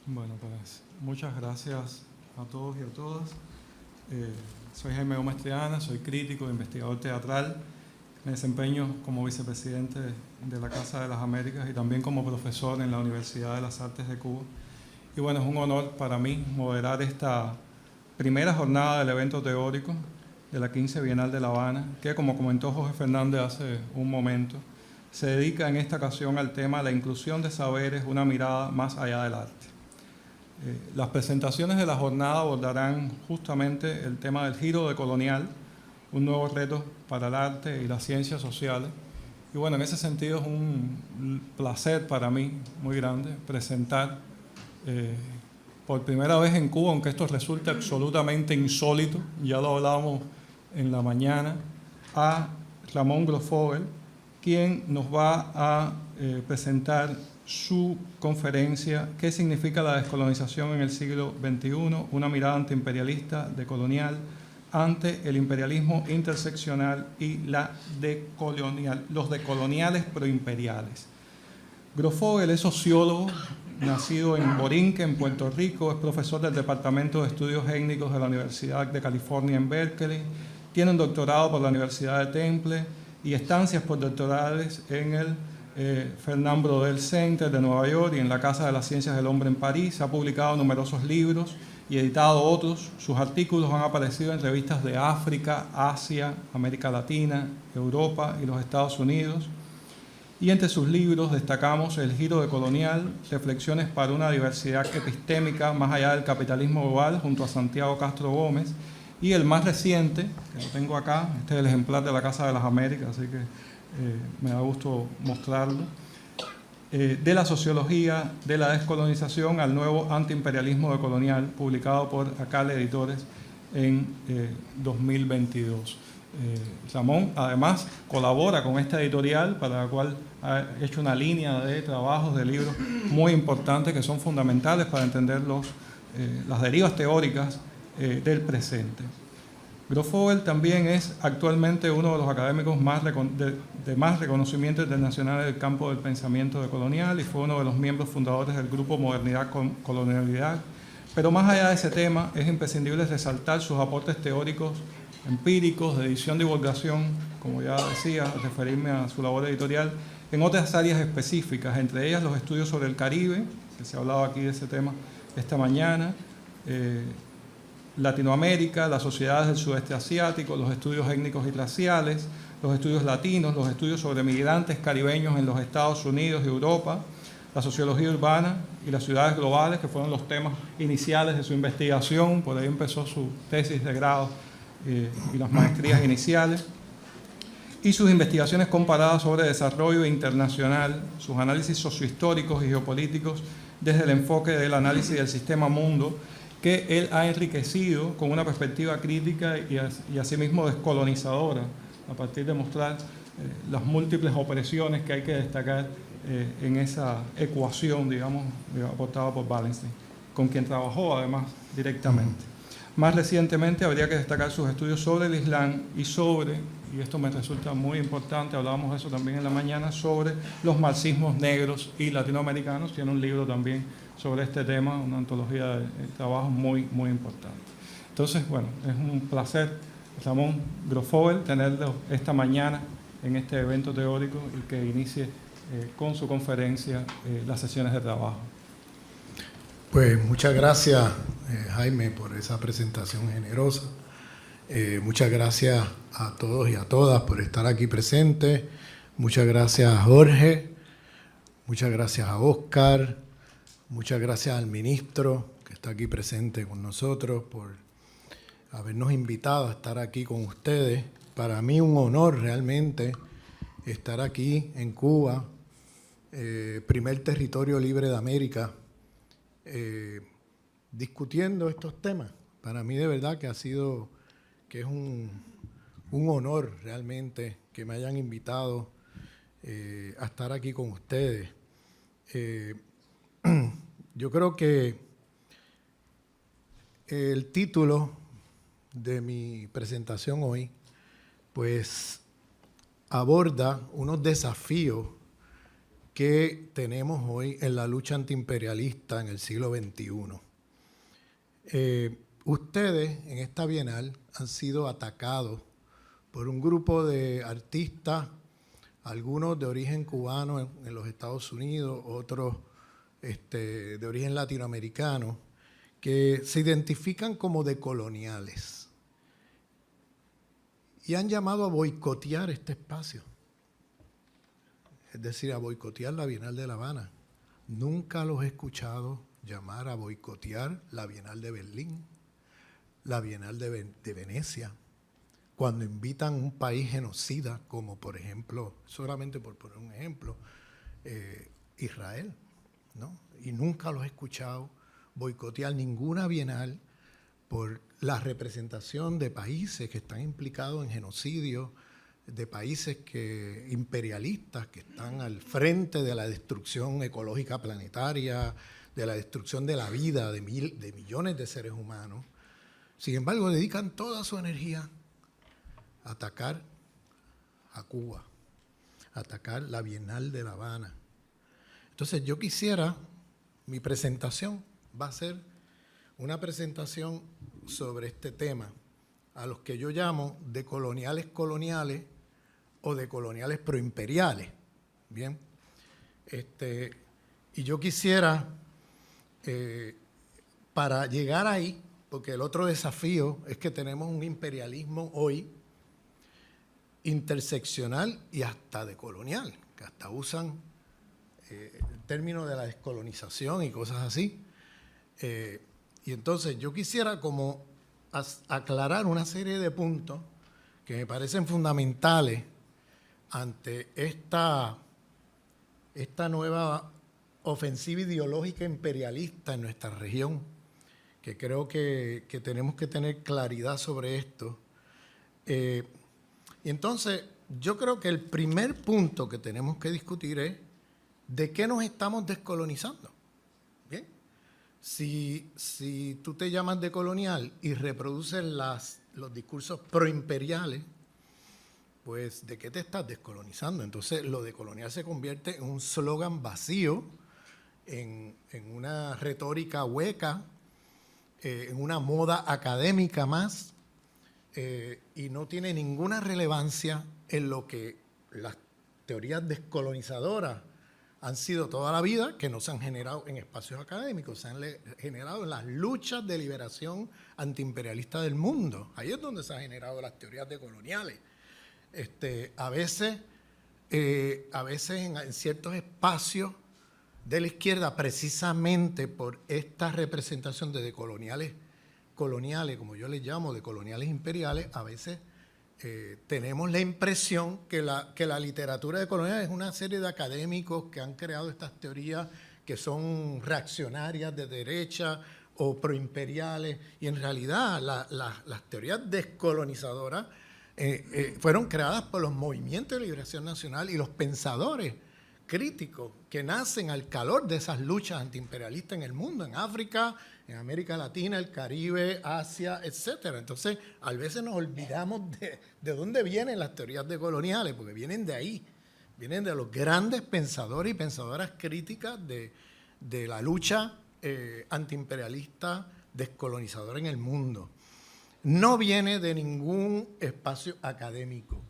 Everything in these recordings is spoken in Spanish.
Bueno, pues muchas gracias a todos y a todas. Soy Jaime Gómez Triana, soy crítico, investigador teatral. Me desempeño como vicepresidente de la Casa de las Américas y también como profesor en la Universidad de las Artes de Cuba. Y bueno, es un honor para mí moderar esta primera jornada del evento teórico de la 15 Bienal de La Habana, que como comentó Jorge Fernández hace un momento, se dedica en esta ocasión al tema la inclusión de saberes, una mirada más allá del arte. Las presentaciones de la jornada abordarán justamente el tema del giro decolonial, un nuevo reto para el arte y las ciencias sociales. Y bueno, en ese sentido es un placer para mí muy grande presentar por primera vez en Cuba, aunque esto resulta absolutamente insólito, ya lo hablábamos en la mañana, a Ramón Grosfoguel, quien nos va a presentar su conferencia ¿Qué significa la descolonización en el siglo XXI? Una mirada antiimperialista, decolonial, ante el imperialismo interseccional y los decoloniales proimperiales. Grosfoguel es sociólogo, nacido en Borinquen, en Puerto Rico, es profesor del Departamento de Estudios Étnicos de la Universidad de California en Berkeley, tiene un doctorado por la Universidad de Temple y estancias postdoctorales en el Fernand Braudel Center de Nueva York y en la Casa de las Ciencias del Hombre en París. Ha publicado numerosos libros y editado otros. Sus artículos han aparecido en revistas de África, Asia, América Latina, Europa y los Estados Unidos. Y entre sus libros destacamos El giro decolonial, Reflexiones para una diversidad epistémica más allá del capitalismo global, junto a Santiago Castro Gómez, y el más reciente, que lo tengo acá, este es el ejemplar de la Casa de las Américas, así que me da gusto mostrarlo, de la sociología de la descolonización al nuevo antiimperialismo decolonial, publicado por Acal Editores en 2022. Ramón además colabora con esta editorial para la cual ha hecho una línea de trabajos, de libros muy importantes que son fundamentales para entender las derivas teóricas del presente. Grosfoguel también es actualmente uno de los académicos de más reconocimiento internacional del campo del pensamiento decolonial y fue uno de los miembros fundadores del grupo Modernidad con Colonialidad. Pero más allá de ese tema, es imprescindible resaltar sus aportes teóricos empíricos, de edición, divulgación, como ya decía, referirme a su labor editorial, en otras áreas específicas, entre ellas los estudios sobre el Caribe, que se ha hablado aquí de ese tema esta mañana, Latinoamérica, las sociedades del sudeste asiático, los estudios étnicos y raciales, los estudios latinos, los estudios sobre migrantes caribeños en los Estados Unidos y Europa, la sociología urbana y las ciudades globales, que fueron los temas iniciales de su investigación, por ahí empezó su tesis de grado y las maestrías iniciales, y sus investigaciones comparadas sobre desarrollo internacional, sus análisis sociohistóricos y geopolíticos desde el enfoque del análisis del sistema mundo, que él ha enriquecido con una perspectiva crítica y asimismo descolonizadora, a partir de mostrar las múltiples opresiones que hay que destacar en esa ecuación, digamos, aportada por Wallenstein, con quien trabajó además directamente. Más recientemente habría que destacar sus estudios sobre el Islam y esto me resulta muy importante, hablábamos de eso también en la mañana, sobre los marxismos negros y latinoamericanos. Tiene un libro también sobre este tema, una antología de trabajos muy, muy importante. Entonces, bueno, es un placer, Ramón Grosfoguel, tenerlo esta mañana en este evento teórico y que inicie con su conferencia las sesiones de trabajo. Pues muchas gracias, Jaime, por esa presentación generosa. Muchas gracias a todos y a todas por estar aquí presentes. Muchas gracias a Jorge, muchas gracias a Oscar, muchas gracias al ministro que está aquí presente con nosotros por habernos invitado a estar aquí con ustedes. Para mí un honor realmente estar aquí en Cuba, primer territorio libre de América, discutiendo estos temas. Para mí de verdad que es un honor realmente que me hayan invitado a estar aquí con ustedes. Yo creo que el título de mi presentación hoy pues aborda unos desafíos que tenemos hoy en la lucha antiimperialista en el siglo XXI. Ustedes en esta Bienal han sido atacados por un grupo de artistas, algunos de origen cubano en los Estados Unidos, otros de origen latinoamericano, que se identifican como decoloniales y han llamado a boicotear este espacio, es decir, a boicotear la Bienal de La Habana. Nunca los he escuchado llamar a boicotear la Bienal de Berlín, la Bienal de Venecia, cuando invitan a un país genocida, como por ejemplo, solamente por poner un ejemplo, Israel, ¿no? Y nunca los he escuchado boicotear ninguna bienal por la representación de países que están implicados en genocidio, de países imperialistas que están al frente de la destrucción ecológica planetaria, de la destrucción de la vida de millones de seres humanos. Sin embargo, dedican toda su energía a atacar a Cuba, a atacar la Bienal de La Habana. Entonces yo quisiera, mi presentación va a ser una presentación sobre este tema, a los que yo llamo decoloniales coloniales o decoloniales proimperiales. Bien, y yo quisiera, para llegar ahí, porque el otro desafío es que tenemos un imperialismo hoy interseccional y hasta decolonial, que hasta usan el término de la descolonización y cosas así. Y entonces yo quisiera como aclarar una serie de puntos que me parecen fundamentales ante esta nueva ofensiva ideológica imperialista en nuestra región, que creo que tenemos que tener claridad sobre esto. Y entonces yo creo que el primer punto que tenemos que discutir es ¿de qué nos estamos descolonizando? ¿Bien? Si tú te llamas decolonial y reproduces los discursos proimperiales, pues ¿de qué te estás descolonizando? Entonces lo decolonial se convierte en un slogan vacío, en una retórica hueca, en una moda académica más, y no tiene ninguna relevancia en lo que las teorías descolonizadoras han sido toda la vida, que no se han generado en espacios académicos, se han generado en las luchas de liberación antiimperialista del mundo. Ahí es donde se han generado las teorías decoloniales. A veces en ciertos espacios de la izquierda, precisamente por esta representación de decoloniales coloniales, como yo les llamo, de coloniales imperiales, a veces tenemos la impresión que la literatura decolonial es una serie de académicos que han creado estas teorías que son reaccionarias de derecha o proimperiales, y en realidad las teorías descolonizadoras fueron creadas por los movimientos de liberación nacional y los pensadores críticos que nacen al calor de esas luchas antiimperialistas en el mundo, en África, en América Latina, el Caribe, Asia, etcétera. Entonces, a veces nos olvidamos de dónde vienen las teorías decoloniales, porque vienen de ahí, vienen de los grandes pensadores y pensadoras críticas de la lucha antiimperialista descolonizadora en el mundo. No viene de ningún espacio académico,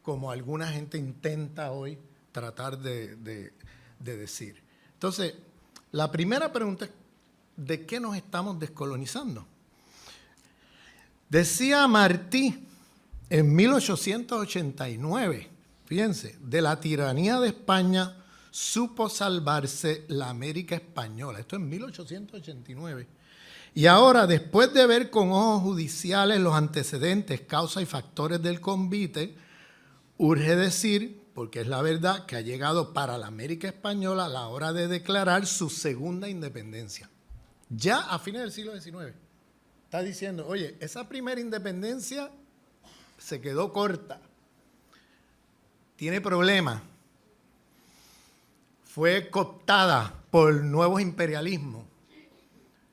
como alguna gente intenta hoy tratar de decir. Entonces, la primera pregunta es, ¿de qué nos estamos descolonizando? Decía Martí en 1889, fíjense, de la tiranía de España supo salvarse la América española. Esto en 1889. Y ahora, después de ver con ojos judiciales los antecedentes, causas y factores del convite, urge decir, porque es la verdad, que ha llegado para la América española la hora de declarar su segunda independencia. Ya a fines del siglo XIX. Está diciendo, oye, esa primera independencia se quedó corta, tiene problemas, fue cooptada por nuevos imperialismos,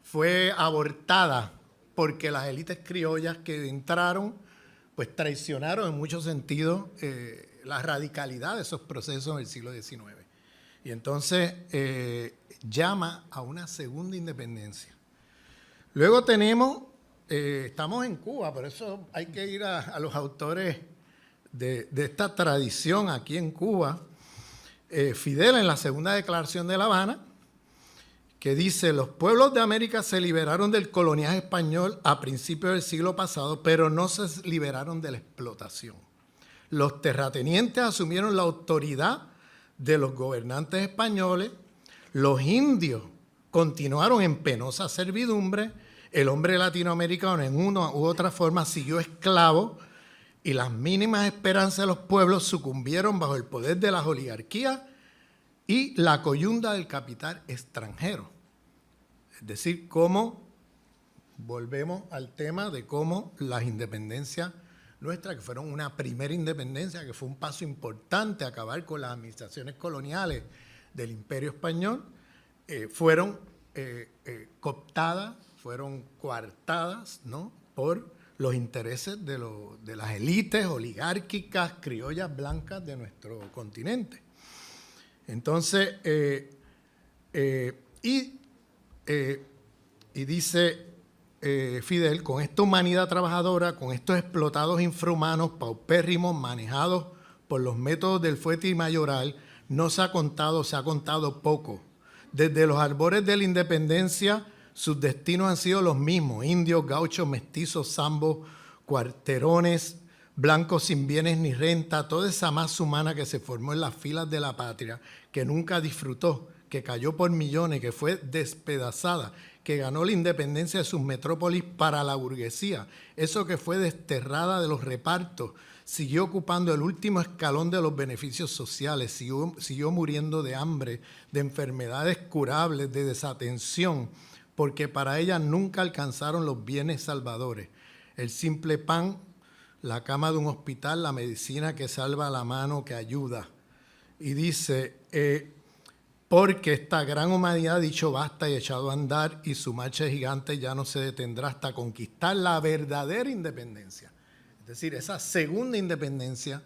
fue abortada porque las élites criollas que entraron, pues traicionaron en muchos sentidos la radicalidad de esos procesos del siglo XIX. Y entonces llama a una segunda independencia. Luego tenemos, estamos en Cuba, por eso hay que ir a los autores de esta tradición aquí en Cuba. Fidel, en la segunda declaración de La Habana, que dice: los pueblos de América se liberaron del coloniaje español a principios del siglo pasado, pero no se liberaron de la explotación. Los terratenientes asumieron la autoridad de los gobernantes españoles, los indios continuaron en penosa servidumbre, el hombre latinoamericano en una u otra forma siguió esclavo y las mínimas esperanzas de los pueblos sucumbieron bajo el poder de las oligarquías y la coyunda del capital extranjero. Es decir, cómo volvemos al tema de cómo las independencias nuestras, que fueron una primera independencia, que fue un paso importante a acabar con las administraciones coloniales del Imperio Español, fueron cooptadas, fueron coartadas, ¿no?, por los intereses de las élites oligárquicas criollas blancas de nuestro continente. Entonces, y dice Fidel: con esta humanidad trabajadora, con estos explotados infrahumanos, paupérrimos, manejados por los métodos del fuete y mayoral, no se ha contado poco. Desde los albores de la independencia, sus destinos han sido los mismos: indios, gauchos, mestizos, zambos, cuarterones, blancos sin bienes ni renta, toda esa masa humana que se formó en las filas de la patria, que nunca disfrutó, que cayó por millones, que fue despedazada, que ganó la independencia de sus metrópolis para la burguesía, eso que fue desterrada de los repartos, siguió ocupando el último escalón de los beneficios sociales, siguió muriendo de hambre, de enfermedades curables, de desatención, porque para ella nunca alcanzaron los bienes salvadores: el simple pan, la cama de un hospital, la medicina que salva la mano que ayuda. Y dice: porque esta gran humanidad ha dicho basta y echado a andar, y su marcha gigante ya no se detendrá hasta conquistar la verdadera independencia. Es decir, esa segunda independencia,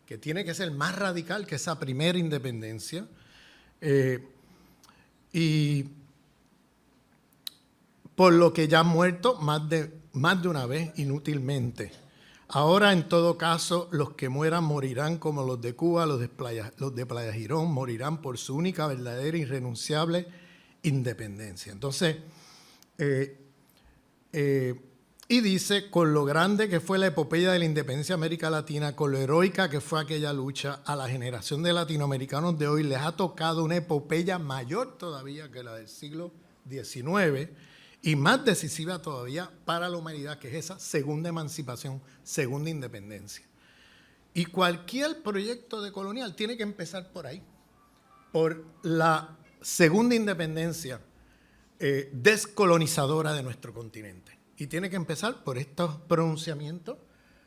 que tiene que ser más radical que esa primera independencia. Y por lo que ya han muerto más de una vez inútilmente. Ahora, en todo caso, los que mueran morirán como los de Cuba, los de Playa Girón, morirán por su única, verdadera, irrenunciable independencia. Entonces, y dice: con lo grande que fue la epopeya de la independencia de América Latina, con lo heroica que fue aquella lucha, a la generación de latinoamericanos de hoy les ha tocado una epopeya mayor todavía que la del siglo XIX, y más decisiva todavía para la humanidad, que es esa segunda emancipación, segunda independencia. Y cualquier proyecto decolonial tiene que empezar por ahí, por la segunda independencia descolonizadora de nuestro continente. Y tiene que empezar por estos pronunciamientos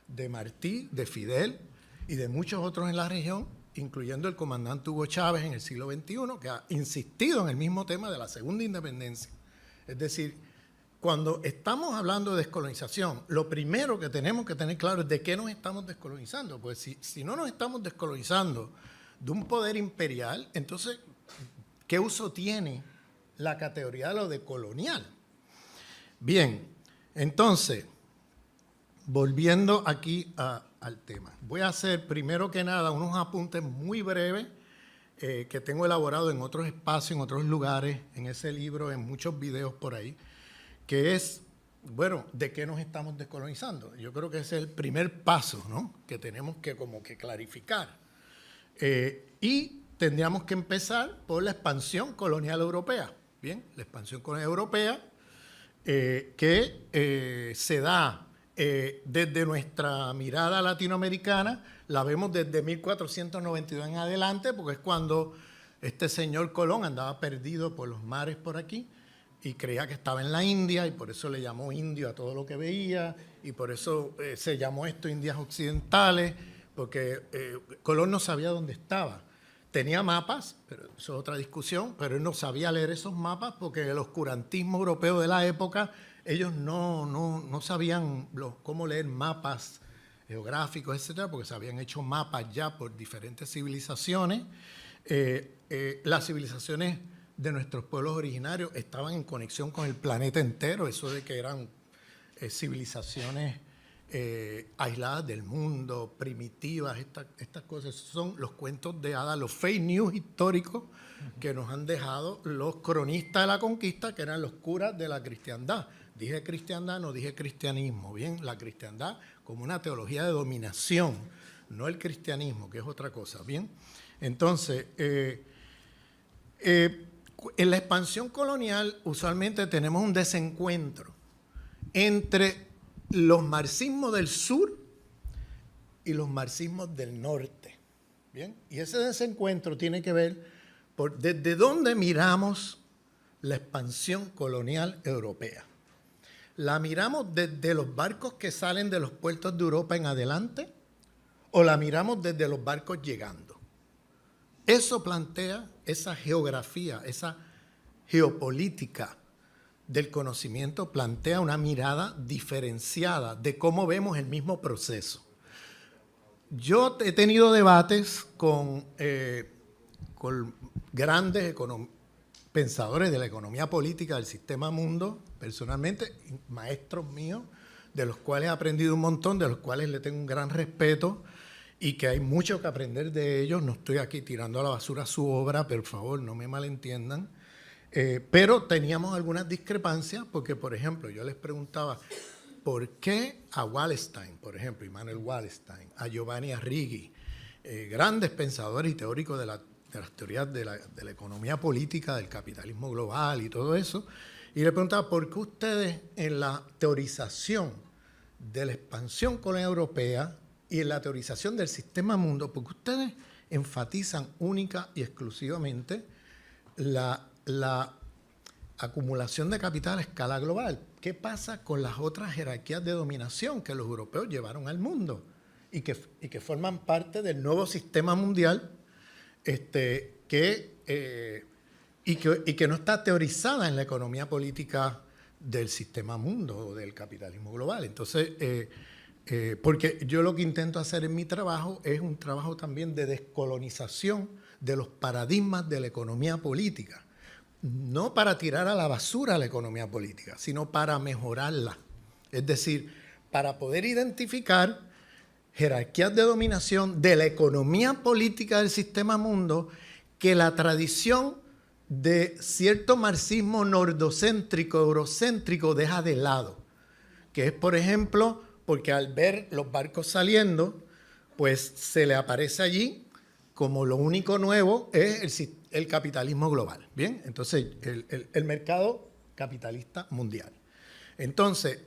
de Martí, de Fidel y de muchos otros en la región, incluyendo el comandante Hugo Chávez en el siglo XXI, que ha insistido en el mismo tema de la segunda independencia. Es decir, cuando estamos hablando de descolonización, lo primero que tenemos que tener claro es de qué nos estamos descolonizando. Pues si no nos estamos descolonizando de un poder imperial, entonces, ¿qué uso tiene la categoría de lo de colonial? Bien, entonces, volviendo aquí al tema, voy a hacer primero que nada unos apuntes muy breves que tengo elaborado en otros espacios, en otros lugares, en ese libro, en muchos videos por ahí, que es, bueno, ¿de qué nos estamos descolonizando? Yo creo que ese es el primer paso, ¿no?, que tenemos que como que clarificar. Y tendríamos que empezar por la expansión colonial europea. Bien, la expansión colonial europea que se da desde nuestra mirada latinoamericana, la vemos desde 1492 en adelante, porque es cuando este señor Colón andaba perdido por los mares por aquí y creía que estaba en la India, y por eso le llamó indio a todo lo que veía, y por eso se llamó esto Indias Occidentales, porque Colón no sabía dónde estaba. Tenía mapas, pero eso es otra discusión, pero él no sabía leer esos mapas porque el oscurantismo europeo de la época, ellos no sabían cómo leer mapas geográficos, etcétera, porque se habían hecho mapas ya por diferentes civilizaciones. las civilizaciones de nuestros pueblos originarios estaban en conexión con el planeta entero, eso de que eran civilizaciones aisladas del mundo, primitivas, estas cosas son los cuentos de hadas, los fake news históricos que nos han dejado los cronistas de la conquista, que eran los curas de la cristiandad. Dije cristiandad, no dije cristianismo, bien, la cristiandad como una teología de dominación, no el cristianismo, que es otra cosa, bien. Entonces, en la expansión colonial usualmente tenemos un desencuentro entre los marxismos del sur y los marxismos del norte. ¿Bien? Y ese desencuentro tiene que ver desde dónde miramos la expansión colonial europea. ¿La miramos desde los barcos que salen de los puertos de Europa en adelante o la miramos desde los barcos llegando? Eso plantea esa geografía, esa geopolítica del conocimiento, plantea una mirada diferenciada de cómo vemos el mismo proceso. Yo he tenido debates con grandes pensadores de la economía política del sistema mundo, personalmente, maestros míos, de los cuales he aprendido un montón, de los cuales le tengo un gran respeto y que hay mucho que aprender de ellos. No estoy aquí tirando a la basura su obra, por favor, no me malentiendan. Pero teníamos algunas discrepancias porque, por ejemplo, yo les preguntaba por qué a Wallenstein, por ejemplo, Immanuel Wallenstein, a Giovanni Arrighi, grandes pensadores y teóricos de las teorías de la economía política, del capitalismo global y todo eso, y le preguntaba por qué ustedes en la teorización de la expansión colonial europea y en la teorización del sistema mundo, porque ustedes enfatizan única y exclusivamente la acumulación de capital a escala global. ¿Qué pasa con las otras jerarquías de dominación que los europeos llevaron al mundo y que forman parte del nuevo sistema mundial que no está teorizada en la economía política del sistema mundo o del capitalismo global? Entonces, porque yo lo que intento hacer en mi trabajo es un trabajo también de descolonización de los paradigmas de la economía política. No para tirar a la basura la economía política, sino para mejorarla. Es decir, para poder identificar jerarquías de dominación de la economía política del sistema mundo que la tradición de cierto marxismo nordocéntrico, eurocéntrico deja de lado. Que es, por ejemplo, porque al ver los barcos saliendo, pues se le aparece allí como lo único nuevo es el capitalismo global. Bien, entonces el mercado capitalista mundial. Entonces,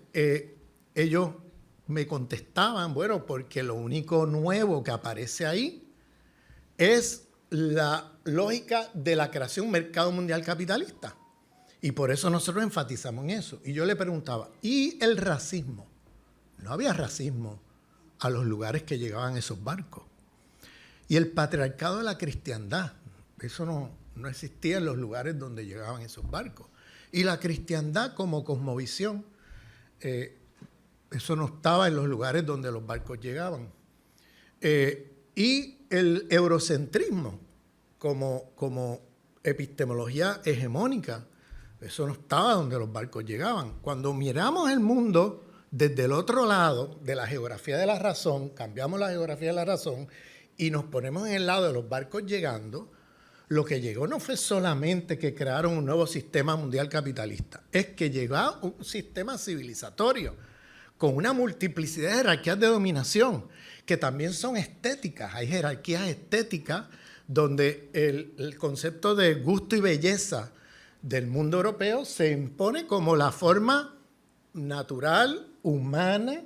ellos me contestaban, bueno, porque lo único nuevo que aparece ahí es la lógica de la creación de un mercado mundial capitalista. Y por eso nosotros enfatizamos en eso. Y yo le preguntaba, ¿y el racismo? No había racismo a los lugares que llegaban esos barcos. Y el patriarcado de la cristiandad, eso no existía en los lugares donde llegaban esos barcos. Y la cristiandad como cosmovisión, eso no estaba en los lugares donde los barcos llegaban. Y el eurocentrismo como epistemología hegemónica, eso no estaba donde los barcos llegaban. Cuando miramos el mundo desde el otro lado de la geografía de la razón, cambiamos la geografía de la razón y nos ponemos en el lado de los barcos llegando, lo que llegó no fue solamente que crearon un nuevo sistema mundial capitalista, es que llegó un sistema civilizatorio con una multiplicidad de jerarquías de dominación que también son estéticas. Hay jerarquías estéticas donde el concepto de gusto y belleza del mundo europeo se impone como la forma natural, humana,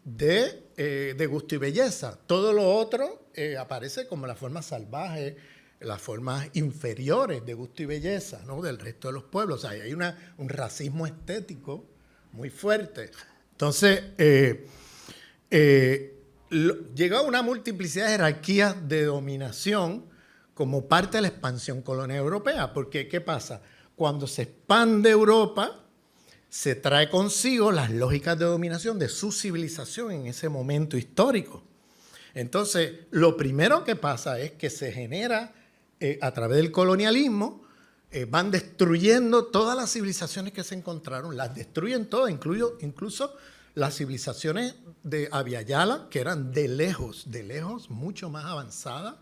de gusto y belleza. Todo lo otro aparece como la forma salvaje, las formas inferiores de gusto y belleza, ¿no?, del resto de los pueblos. O sea, hay un racismo estético muy fuerte. Entonces, llegó a una multiplicidad de jerarquías de dominación como parte de la expansión colonial europea. Porque, ¿qué pasa? Cuando se expande Europa, se trae consigo las lógicas de dominación de su civilización en ese momento histórico. Entonces, lo primero que pasa es que se genera a través del colonialismo, van destruyendo todas las civilizaciones que se encontraron, las destruyen todas, incluso las civilizaciones de Abya Yala, que eran de lejos, mucho más avanzadas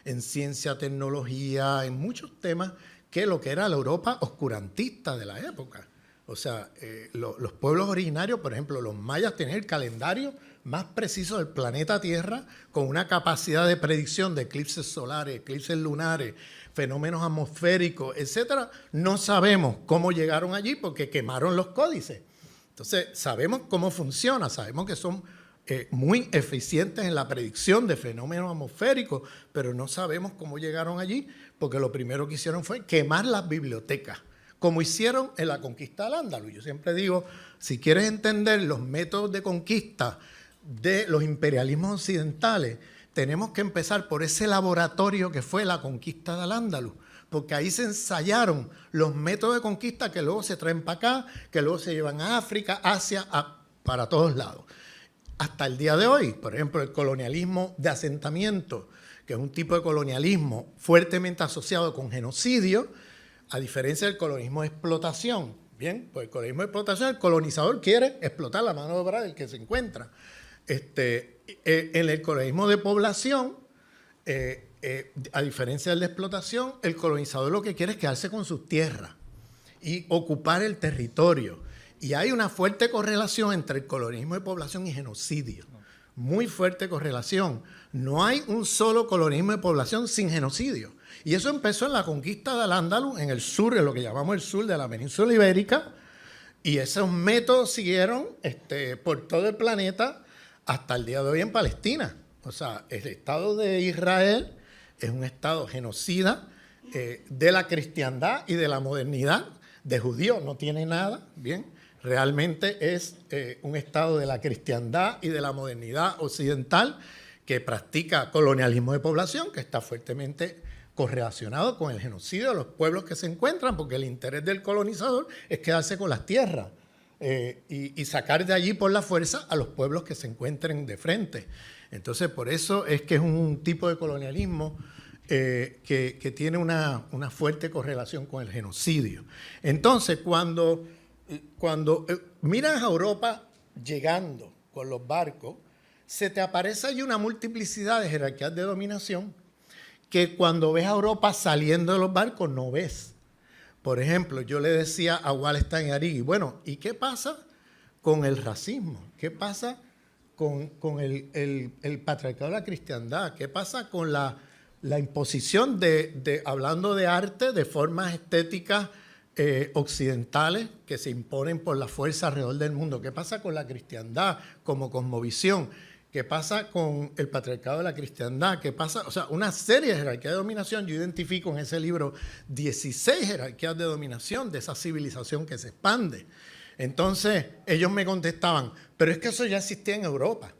en ciencia, tecnología, en muchos temas que lo que era la Europa oscurantista de la época. O sea, los pueblos originarios, por ejemplo, los mayas tenían el calendario más preciso del planeta Tierra, con una capacidad de predicción de eclipses solares, eclipses lunares, fenómenos atmosféricos, etcétera. No sabemos cómo llegaron allí porque quemaron los códices. Entonces, sabemos cómo funciona, sabemos que son muy eficientes en la predicción de fenómenos atmosféricos, pero no sabemos cómo llegaron allí porque lo primero que hicieron fue quemar las bibliotecas, como hicieron en la conquista del Al-Ándalus. Yo siempre digo, si quieres entender los métodos de conquista de los imperialismos occidentales, tenemos que empezar por ese laboratorio que fue la conquista del Al-Ándalus, porque ahí se ensayaron los métodos de conquista que luego se traen para acá, que luego se llevan a África, Asia, para todos lados. Hasta el día de hoy, por ejemplo, el colonialismo de asentamiento, que es un tipo de colonialismo fuertemente asociado con genocidio, a diferencia del colonialismo de explotación. Bien, pues el colonialismo de explotación, el colonizador quiere explotar la mano de obra del que se encuentra. En el colonialismo de población, a diferencia del de explotación, el colonizador lo que quiere es quedarse con sus tierras y ocupar el territorio. Y hay una fuerte correlación entre el colonialismo de población y genocidio. Muy fuerte correlación. No hay un solo colonialismo de población sin genocidio. Y eso empezó en la conquista del Al-Ándalus, en el sur, en lo que llamamos el sur de la península ibérica. Y esos métodos siguieron por todo el planeta hasta el día de hoy en Palestina. O sea, el Estado de Israel es un Estado genocida de la cristiandad y de la modernidad. De judío no tiene nada, bien. Realmente es un Estado de la cristiandad y de la modernidad occidental que practica colonialismo de población, que está fuertemente correlacionado con el genocidio de los pueblos que se encuentran, porque el interés del colonizador es quedarse con las tierras y sacar de allí por la fuerza a los pueblos que se encuentren de frente. Entonces, por eso es que es un tipo de colonialismo que tiene una fuerte correlación con el genocidio. Entonces, cuando miras a Europa llegando con los barcos, se te aparece allí una multiplicidad de jerarquías de dominación que cuando ves a Europa saliendo de los barcos no ves. Por ejemplo, yo le decía a Wallenstein y Arrighi, bueno, ¿y qué pasa con el racismo? ¿Qué pasa con el patriarcado de la cristiandad? ¿Qué pasa con la imposición hablando de arte, de formas estéticas occidentales que se imponen por la fuerza alrededor del mundo? ¿Qué pasa con la cristiandad como cosmovisión? ¿Qué pasa con el patriarcado de la cristiandad? ¿Qué pasa? O sea, una serie de jerarquías de dominación. Yo identifico en ese libro 16 jerarquías de dominación de esa civilización que se expande. Entonces, ellos me contestaban, pero es que eso ya existía en Europa.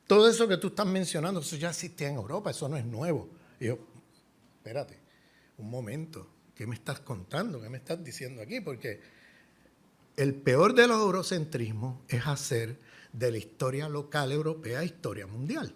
Todo eso que tú estás mencionando, eso ya existía en Europa, eso no es nuevo. Y yo, espérate, un momento. ¿Qué me estás contando? ¿Qué me estás diciendo aquí? Porque el peor de los eurocentrismos es hacer de la historia local europea historia mundial.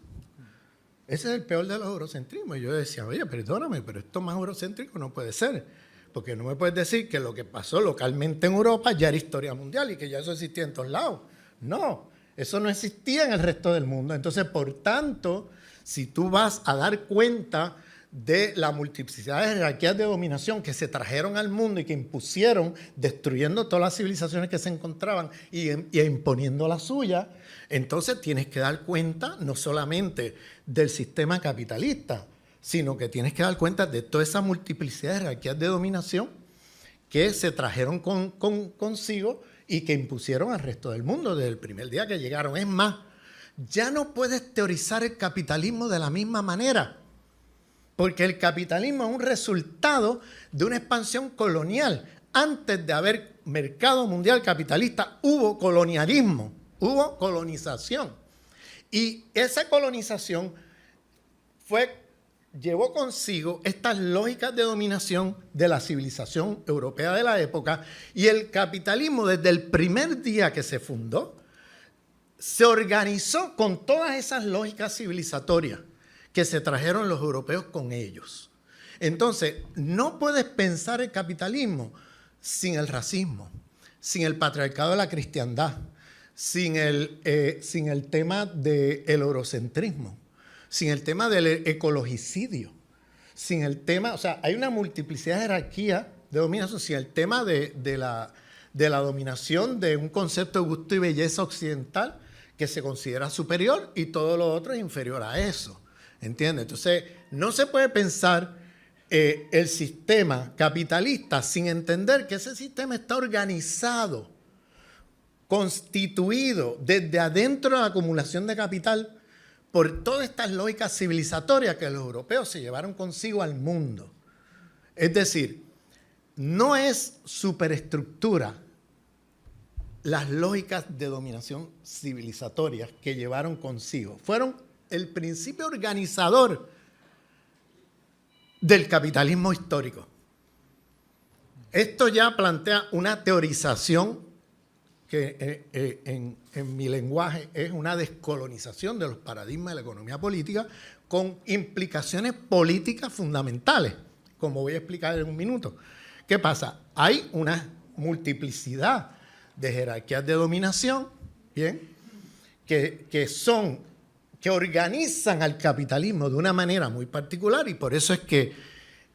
Ese es el peor de los eurocentrismos. Y yo decía, oye, perdóname, pero esto más eurocéntrico no puede ser. Porque no me puedes decir que lo que pasó localmente en Europa ya era historia mundial y que ya eso existía en todos lados. No, eso no existía en el resto del mundo. Entonces, por tanto, si tú vas a dar cuenta de la multiplicidad de jerarquías de dominación que se trajeron al mundo y que impusieron, destruyendo todas las civilizaciones que se encontraban y imponiendo la suya, entonces tienes que dar cuenta no solamente del sistema capitalista, sino que tienes que dar cuenta de toda esa multiplicidad de jerarquías de dominación que se trajeron consigo y que impusieron al resto del mundo desde el primer día que llegaron. Es más, ya no puedes teorizar el capitalismo de la misma manera, porque el capitalismo es un resultado de una expansión colonial. Antes de haber mercado mundial capitalista, hubo colonialismo, hubo colonización. Y esa colonización llevó consigo estas lógicas de dominación de la civilización europea de la época, y el capitalismo desde el primer día que se fundó se organizó con todas esas lógicas civilizatorias que se trajeron los europeos con ellos. Entonces, no puedes pensar el capitalismo sin el racismo, sin el patriarcado de la cristiandad, sin el tema del eurocentrismo, sin el tema del ecologicidio, sin el tema, o sea, hay una multiplicidad de jerarquías de dominación, sin el tema de la dominación de un concepto de gusto y belleza occidental que se considera superior y todo lo otro es inferior a eso, ¿entiendes? Entonces, no se puede pensar el sistema capitalista sin entender que ese sistema está organizado, constituido desde adentro de la acumulación de capital por todas estas lógicas civilizatorias que los europeos se llevaron consigo al mundo. Es decir, no es superestructura las lógicas de dominación civilizatorias que llevaron consigo. Fueron el principio organizador del capitalismo histórico. Esto ya plantea una teorización que en mi lenguaje es una descolonización de los paradigmas de la economía política con implicaciones políticas fundamentales, como voy a explicar en un minuto. ¿Qué pasa? Hay una multiplicidad de jerarquías de dominación, ¿bien? que organizan al capitalismo de una manera muy particular, y por eso es que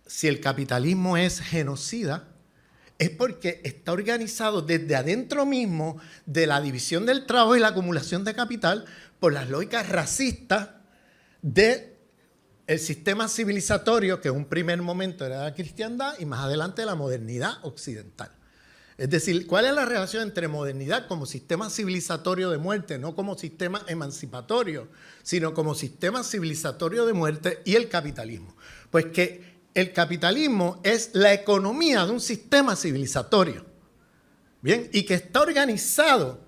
si el capitalismo es genocida, es porque está organizado desde adentro mismo de la división del trabajo y la acumulación de capital por las lógicas racistas del sistema civilizatorio, que en un primer momento era la cristiandad y más adelante la modernidad occidental. Es decir, ¿cuál es la relación entre modernidad como sistema civilizatorio de muerte, no como sistema emancipatorio, sino como sistema civilizatorio de muerte, y el capitalismo? Pues que el capitalismo es la economía de un sistema civilizatorio, ¿bien? Y que está organizado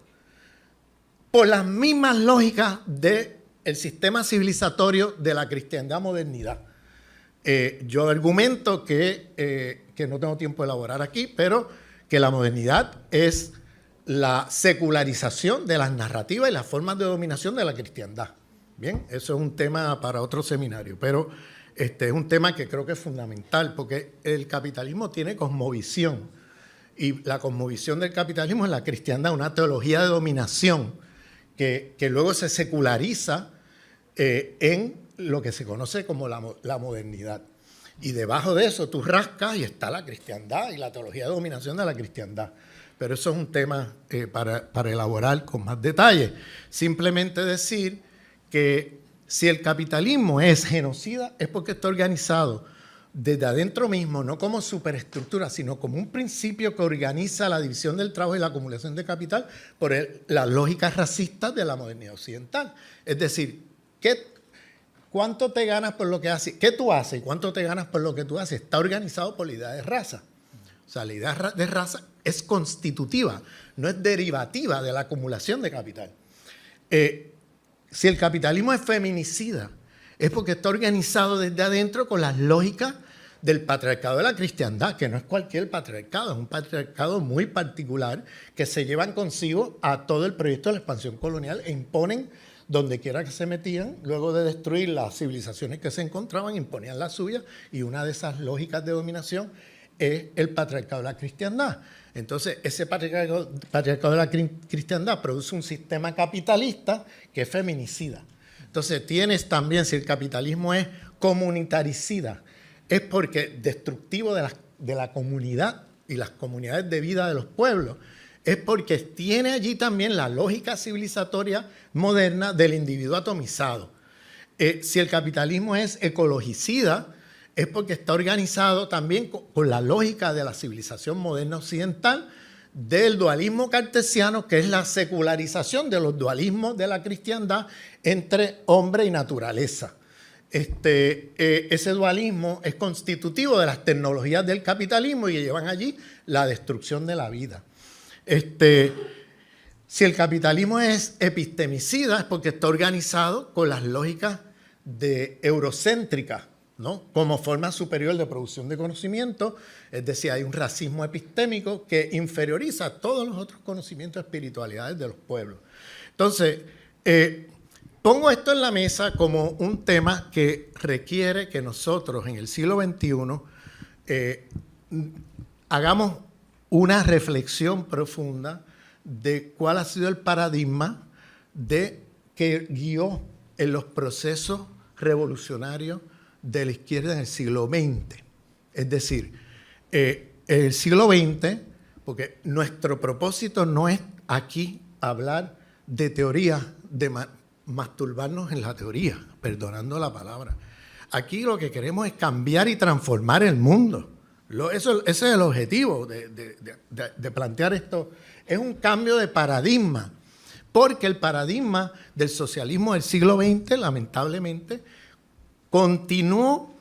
por las mismas lógicas del sistema civilizatorio de la cristiandad modernidad. Yo argumento que no tengo tiempo de elaborar aquí, pero que la modernidad es la secularización de las narrativas y las formas de dominación de la cristiandad. Bien, eso es un tema para otro seminario, pero es un tema que creo que es fundamental, porque el capitalismo tiene cosmovisión, y la cosmovisión del capitalismo es la cristiandad, una teología de dominación que luego se seculariza en lo que se conoce como la modernidad. Y debajo de eso tú rascas y está la cristiandad y la teología de dominación de la cristiandad. Pero eso es un tema para elaborar con más detalle. Simplemente decir que si el capitalismo es genocida es porque está organizado desde adentro mismo, no como superestructura, sino como un principio que organiza la división del trabajo y la acumulación de capital por las lógicas racistas de la modernidad occidental. Es decir, ¿cuánto te ganas por lo que haces? ¿Qué tú haces y cuánto te ganas por lo que tú haces? Está organizado por la idea de raza. O sea, la idea de raza es constitutiva, no es derivativa de la acumulación de capital. Si el capitalismo es feminicida, es porque está organizado desde adentro con las lógicas del patriarcado de la cristiandad, que no es cualquier patriarcado, es un patriarcado muy particular que se llevan consigo a todo el proyecto de la expansión colonial e imponen donde quiera que se metían, luego de destruir las civilizaciones que se encontraban, imponían las suyas, y una de esas lógicas de dominación es el patriarcado de la cristiandad. Entonces, ese patriarcado de la cristiandad produce un sistema capitalista que es feminicida. Entonces, tienes también, si el capitalismo es comunitaricida, es porque destructivo de la comunidad y las comunidades de vida de los pueblos, es porque tiene allí también la lógica civilizatoria moderna del individuo atomizado. Si el capitalismo es ecologicida, es porque está organizado también con la lógica de la civilización moderna occidental, del dualismo cartesiano, que es la secularización de los dualismos de la cristiandad entre hombre y naturaleza. Ese dualismo es constitutivo de las tecnologías del capitalismo y que llevan allí la destrucción de la vida. Si el capitalismo es epistemicida, es porque está organizado con las lógicas eurocéntricas, ¿no? Como forma superior de producción de conocimiento, es decir, hay un racismo epistémico que inferioriza todos los otros conocimientos y espiritualidades de los pueblos. Entonces, pongo esto en la mesa como un tema que requiere que nosotros en el siglo XXI hagamos una reflexión profunda de cuál ha sido el paradigma que guió en los procesos revolucionarios de la izquierda en el siglo XX. Es decir, el siglo XX, porque nuestro propósito no es aquí hablar de teoría, de masturbarnos en la teoría, perdonando la palabra. Aquí lo que queremos es cambiar y transformar el mundo. Ese es el objetivo de plantear esto. Es un cambio de paradigma, porque el paradigma del socialismo del siglo XX, lamentablemente, continuó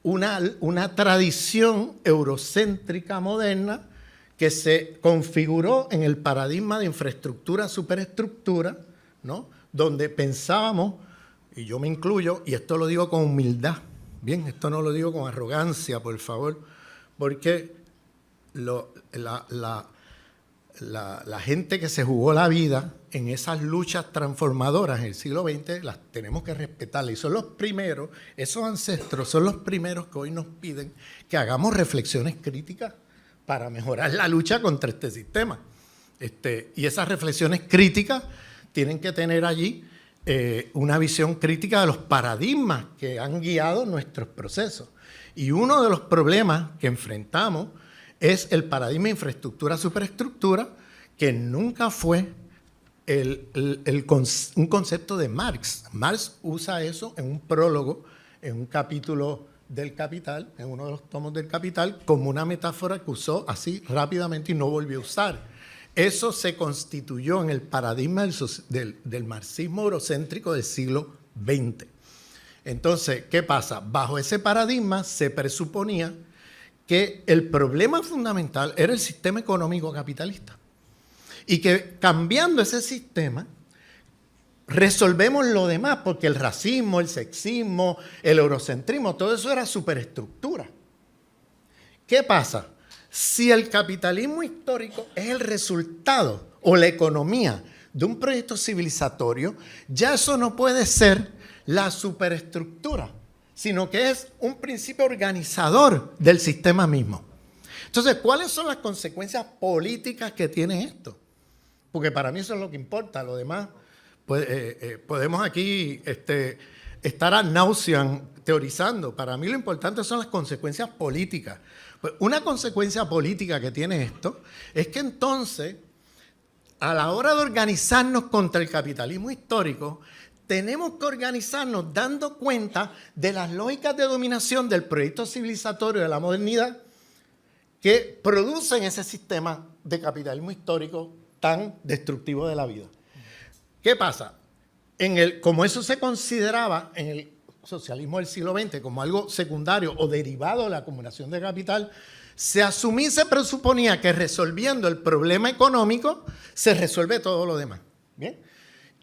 una tradición eurocéntrica moderna que se configuró en el paradigma de infraestructura, superestructura, ¿no? Donde pensábamos, y yo me incluyo, y esto lo digo con humildad, bien, esto no lo digo con arrogancia, por favor, porque la gente que se jugó la vida en esas luchas transformadoras en el siglo XX, las tenemos que respetarlas. Y son los primeros, esos ancestros son los primeros que hoy nos piden que hagamos reflexiones críticas para mejorar la lucha contra este sistema. Y esas reflexiones críticas tienen que tener allí una visión crítica de los paradigmas que han guiado nuestros procesos. Y uno de los problemas que enfrentamos es el paradigma de infraestructura-superestructura, que nunca fue un concepto de Marx. Marx usa eso en un prólogo, en un capítulo del Capital, en uno de los tomos del Capital, como una metáfora que usó así rápidamente y no volvió a usar. Eso se constituyó en el paradigma del marxismo eurocéntrico del siglo XX. Entonces, ¿qué pasa? Bajo ese paradigma se presuponía que el problema fundamental era el sistema económico capitalista y que cambiando ese sistema resolvemos lo demás, porque el racismo, el sexismo, el eurocentrismo, todo eso era superestructura. ¿Qué pasa? Si el capitalismo histórico es el resultado o la economía de un proyecto civilizatorio, ya eso no puede ser la superestructura, sino que es un principio organizador del sistema mismo. Entonces, ¿cuáles son las consecuencias políticas que tiene esto? Porque para mí eso es lo que importa, lo demás, pues, podemos aquí estar ad nauseam teorizando. Para mí lo importante son las consecuencias políticas. Pues una consecuencia política que tiene esto es que entonces, a la hora de organizarnos contra el capitalismo histórico, tenemos que organizarnos dando cuenta de las lógicas de dominación del proyecto civilizatorio de la modernidad que producen ese sistema de capitalismo histórico tan destructivo de la vida. ¿Qué pasa? Como eso se consideraba en el socialismo del siglo XX como algo secundario o derivado de la acumulación de capital, se asumía y se presuponía que resolviendo el problema económico se resuelve todo lo demás. ¿Bien?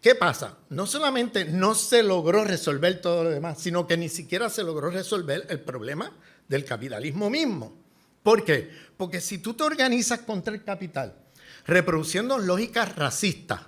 ¿Qué pasa? No solamente no se logró resolver todo lo demás, sino que ni siquiera se logró resolver el problema del capitalismo mismo. ¿Por qué? Porque si tú te organizas contra el capital, reproduciendo lógicas racistas,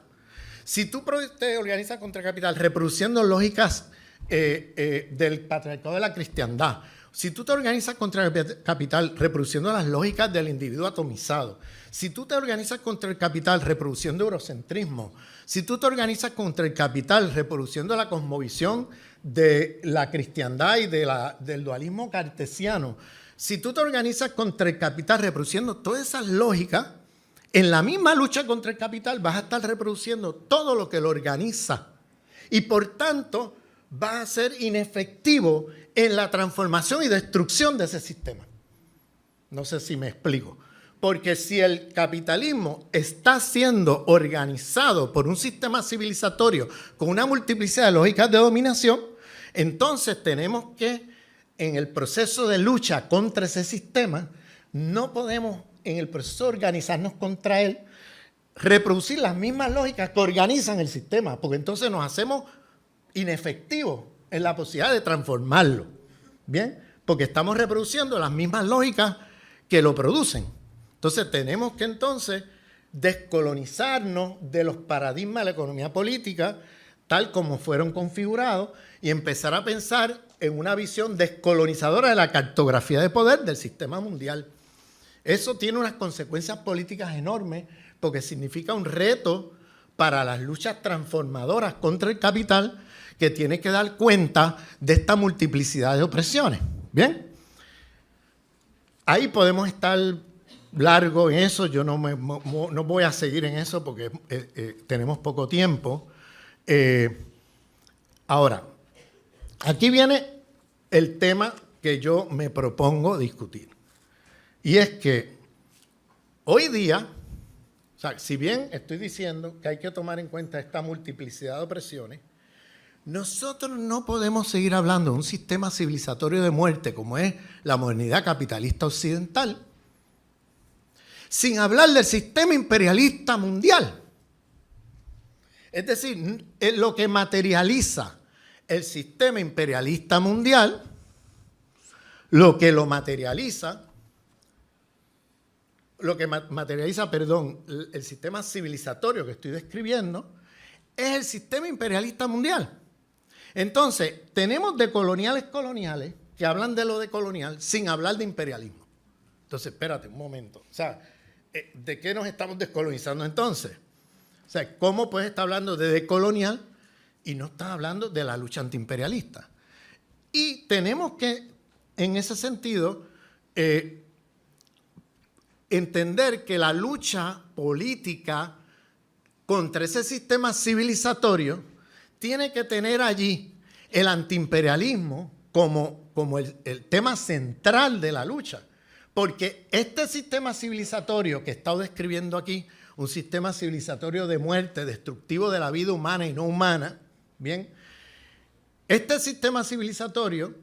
si tú te organizas contra el capital, reproduciendo lógicas del patriarcado de la cristiandad, si tú te organizas contra el capital reproduciendo las lógicas del individuo atomizado, si tú te organizas contra el capital reproduciendo eurocentrismo, si tú te organizas contra el capital reproduciendo la cosmovisión de la cristiandad y del dualismo cartesiano, si tú te organizas contra el capital reproduciendo todas esas lógicas, en la misma lucha contra el capital vas a estar reproduciendo todo lo que lo organiza y por tanto vas a ser inefectivo en la transformación y destrucción de ese sistema. No sé si me explico. Porque si el capitalismo está siendo organizado por un sistema civilizatorio con una multiplicidad de lógicas de dominación, entonces tenemos que, en el proceso de lucha contra ese sistema, no podemos, en el proceso de organizarnos contra él, reproducir las mismas lógicas que organizan el sistema, porque entonces nos hacemos inefectivos en la posibilidad de transformarlo. ¿Bien? Porque estamos reproduciendo las mismas lógicas que lo producen. Entonces tenemos que entonces descolonizarnos de los paradigmas de la economía política tal como fueron configurados y empezar a pensar en una visión descolonizadora de la cartografía de poder del sistema mundial. Eso tiene unas consecuencias políticas enormes porque significa un reto para las luchas transformadoras contra el capital que tiene que dar cuenta de esta multiplicidad de opresiones. ¿Bien? Ahí podemos estar largo en eso, yo no voy a seguir en eso porque tenemos poco tiempo. Ahora, aquí viene el tema que yo me propongo discutir. Y es que hoy día, o sea, si bien estoy diciendo que hay que tomar en cuenta esta multiplicidad de opresiones, nosotros no podemos seguir hablando de un sistema civilizatorio de muerte como es la modernidad capitalista occidental sin hablar del sistema imperialista mundial. Es decir, lo que materializa el sistema imperialista mundial, lo que materializa, el sistema civilizatorio que estoy describiendo, es el sistema imperialista mundial. Entonces, tenemos decoloniales coloniales que hablan de lo decolonial sin hablar de imperialismo. Entonces, espérate un momento. O sea, ¿de qué nos estamos descolonizando entonces? O sea, ¿cómo puedes estar hablando de decolonial y no estás hablando de la lucha antiimperialista? Y tenemos que, en ese sentido, entender que la lucha política contra ese sistema civilizatorio tiene que tener allí el antiimperialismo como el tema central de la lucha. Porque este sistema civilizatorio que he estado describiendo aquí, un sistema civilizatorio de muerte, destructivo de la vida humana y no humana, ¿bien? Este sistema civilizatorio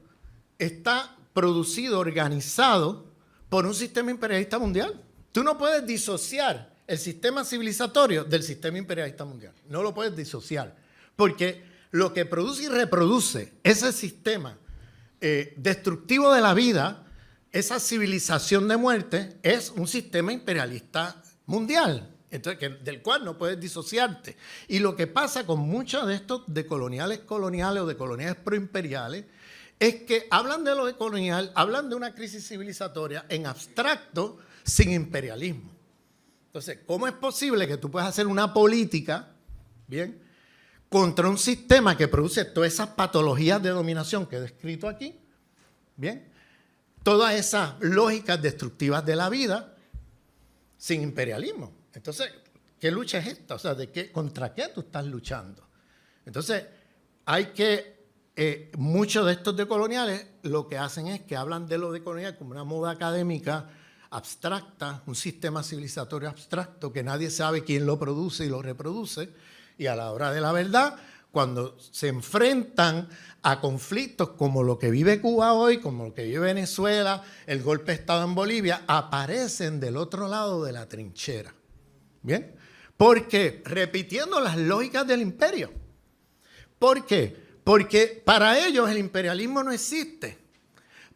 está producido, organizado por un sistema imperialista mundial. Tú no puedes disociar el sistema civilizatorio del sistema imperialista mundial. No lo puedes disociar. Porque lo que produce y reproduce ese sistema destructivo de la vida, esa civilización de muerte, es un sistema imperialista mundial, entonces, del cual no puedes disociarte. Y lo que pasa con muchos de estos decoloniales coloniales o decoloniales proimperiales es que hablan de lo decolonial, hablan de una crisis civilizatoria en abstracto sin imperialismo. Entonces, ¿cómo es posible que tú puedas hacer una política, bien, contra un sistema que produce todas esas patologías de dominación que he descrito aquí? Bien, todas esas lógicas destructivas de la vida sin imperialismo. Entonces, ¿qué lucha es esta? O sea, ¿contra qué tú estás luchando? Entonces, hay que, muchos de estos decoloniales lo que hacen es que hablan de lo decolonial como una moda académica abstracta, un sistema civilizatorio abstracto que nadie sabe quién lo produce y lo reproduce, y a la hora de la verdad, cuando se enfrentan a conflictos como lo que vive Cuba hoy, como lo que vive Venezuela, el golpe de Estado en Bolivia, aparecen del otro lado de la trinchera. ¿Bien? ¿Por qué? Repitiendo las lógicas del imperio. ¿Por qué? Porque para ellos el imperialismo no existe.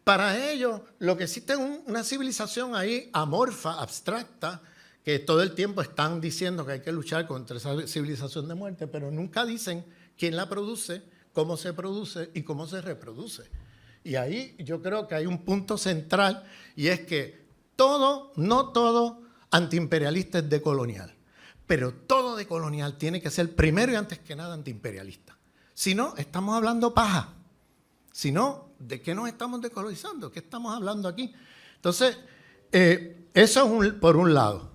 Para ellos lo que existe es una civilización ahí amorfa, abstracta, que todo el tiempo están diciendo que hay que luchar contra esa civilización de muerte, pero nunca dicen quién la produce, cómo se produce y cómo se reproduce. Y ahí yo creo que hay un punto central, y es que no todo antiimperialista es decolonial, pero todo decolonial tiene que ser primero y antes que nada antiimperialista. Si no, estamos hablando paja. Si no, ¿de qué nos estamos decolonizando? ¿Qué estamos hablando aquí? Entonces, eso es por un lado.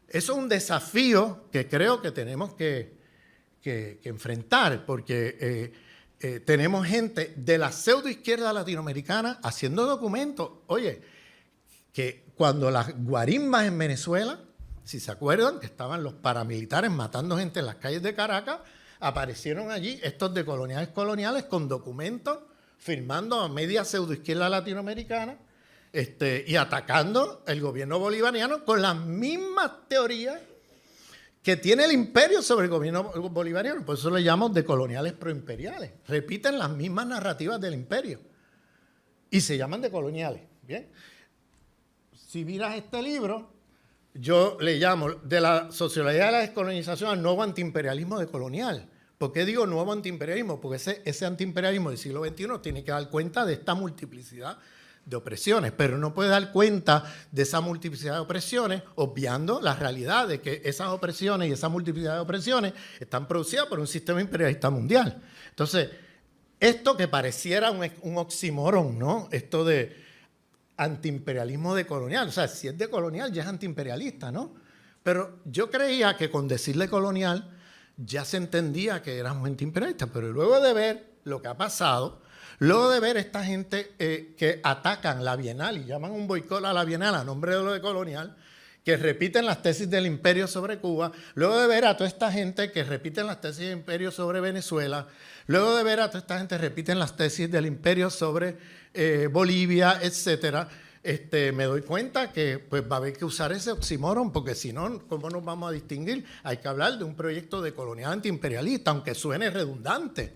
Eso es un desafío que creo que tenemos que enfrentar, porque tenemos gente de la pseudoizquierda latinoamericana haciendo documentos. Oye, que cuando las guarimbas en Venezuela, si se acuerdan, que estaban los paramilitares matando gente en las calles de Caracas, aparecieron allí estos decoloniales coloniales con documentos firmando a media pseudoizquierda latinoamericana, y atacando el gobierno bolivariano con las mismas teorías que tiene el imperio sobre el gobierno bolivariano. Por eso le llamamos decoloniales proimperiales. Repiten las mismas narrativas del imperio y se llaman decoloniales. Bien. Si miras este libro, yo le llamo de la sociología de la descolonización al nuevo antiimperialismo decolonial, ¿Por qué digo nuevo antiimperialismo? Porque ese antiimperialismo del siglo XXI tiene que dar cuenta de esta multiplicidad de opresiones, pero no puede dar cuenta de esa multiplicidad de opresiones obviando la realidad de que esas opresiones y esa multiplicidad de opresiones están producidas por un sistema imperialista mundial. Entonces, esto que pareciera un oxímoron, ¿no? Esto de antiimperialismo decolonial, o sea, si es decolonial ya es antiimperialista, ¿no? Pero yo creía que con decirle colonial ya se entendía que éramos antiimperialistas, pero luego de ver lo que ha pasado, luego de ver esta gente que atacan la Bienal y llaman un boicot a la Bienal a nombre de lo de colonial, que repiten las tesis del imperio sobre Cuba, luego de ver a toda esta gente que repiten las tesis del imperio sobre Venezuela, luego de ver a toda esta gente que repiten las tesis del imperio sobre Bolivia, etcétera, me doy cuenta que pues, va a haber que usar ese oxímoron, porque si no, ¿cómo nos vamos a distinguir? Hay que hablar de un proyecto de colonial antiimperialista, aunque suene redundante.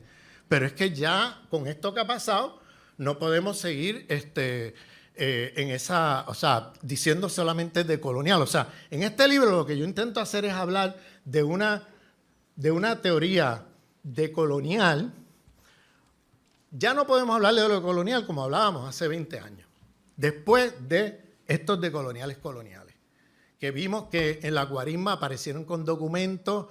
Pero es que ya con esto que ha pasado, no podemos seguir en esa, o sea, diciendo solamente de colonial. O sea, en este libro lo que yo intento hacer es hablar de una teoría decolonial. Ya no podemos hablar de lo colonial como hablábamos hace 20 años. Después de estos decoloniales coloniales, que vimos que en la guarisma aparecieron con documentos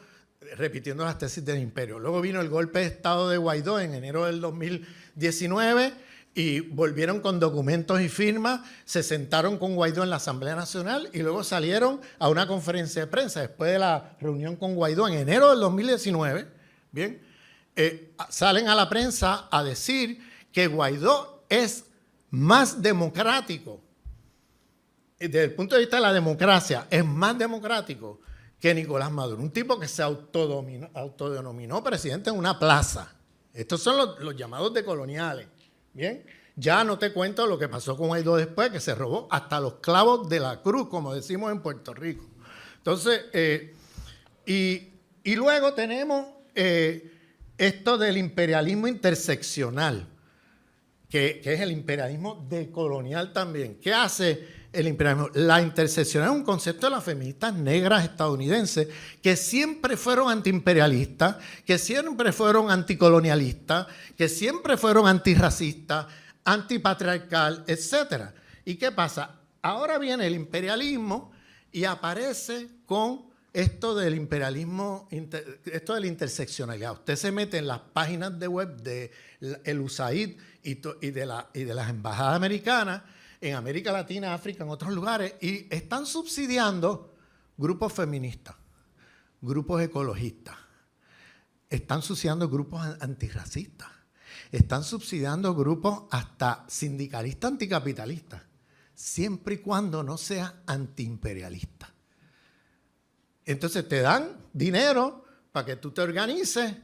repitiendo las tesis del imperio. Luego vino el golpe de Estado de Guaidó en enero del 2019 y volvieron con documentos y firmas, se sentaron con Guaidó en la Asamblea Nacional y luego salieron a una conferencia de prensa después de la reunión con Guaidó en enero del 2019, ¿bien? Salen a la prensa a decir que Guaidó es más democrático, desde el punto de vista de la democracia, es más democrático que Nicolás Maduro, un tipo que se autodenominó presidente en una plaza. Estos son los llamados decoloniales, ¿bien? Ya no te cuento lo que pasó con Guaidó después, que se robó hasta los clavos de la cruz, como decimos en Puerto Rico. Entonces, y luego tenemos esto del imperialismo interseccional, que es el imperialismo decolonial también. ¿Qué hace el imperialismo? La interseccional es un concepto de las feministas negras estadounidenses que siempre fueron antiimperialistas, que siempre fueron anticolonialistas, que siempre fueron antirracistas, antipatriarcal, etc. ¿Y qué pasa? Ahora viene el imperialismo y aparece con esto del imperialismo, esto de la interseccionalidad. Usted se mete en las páginas de web del USAID y de las embajadas americanas en América Latina, África, en otros lugares, y están subsidiando grupos feministas, grupos ecologistas, están subsidiando grupos antirracistas, están subsidiando grupos hasta sindicalistas anticapitalistas, siempre y cuando no sea antiimperialista. Entonces te dan dinero para que tú te organices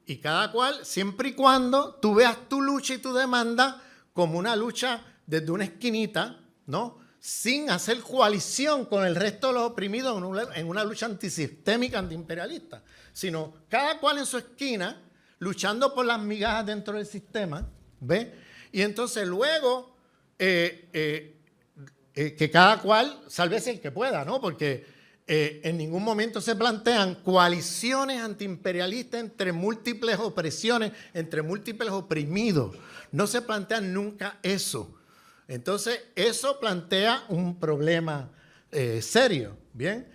y cada cual, siempre y cuando tú veas tu lucha y tu demanda como una lucha desde una esquinita, ¿no? Sin hacer coalición con el resto de los oprimidos en una lucha antisistémica, antiimperialista, sino cada cual en su esquina, luchando por las migajas dentro del sistema, ¿ves? Y entonces luego que cada cual sálvese el que pueda, ¿no? Porque en ningún momento se plantean coaliciones antiimperialistas entre múltiples opresiones, entre múltiples oprimidos. No se plantea nunca eso. Entonces, eso plantea un problema serio, ¿bien?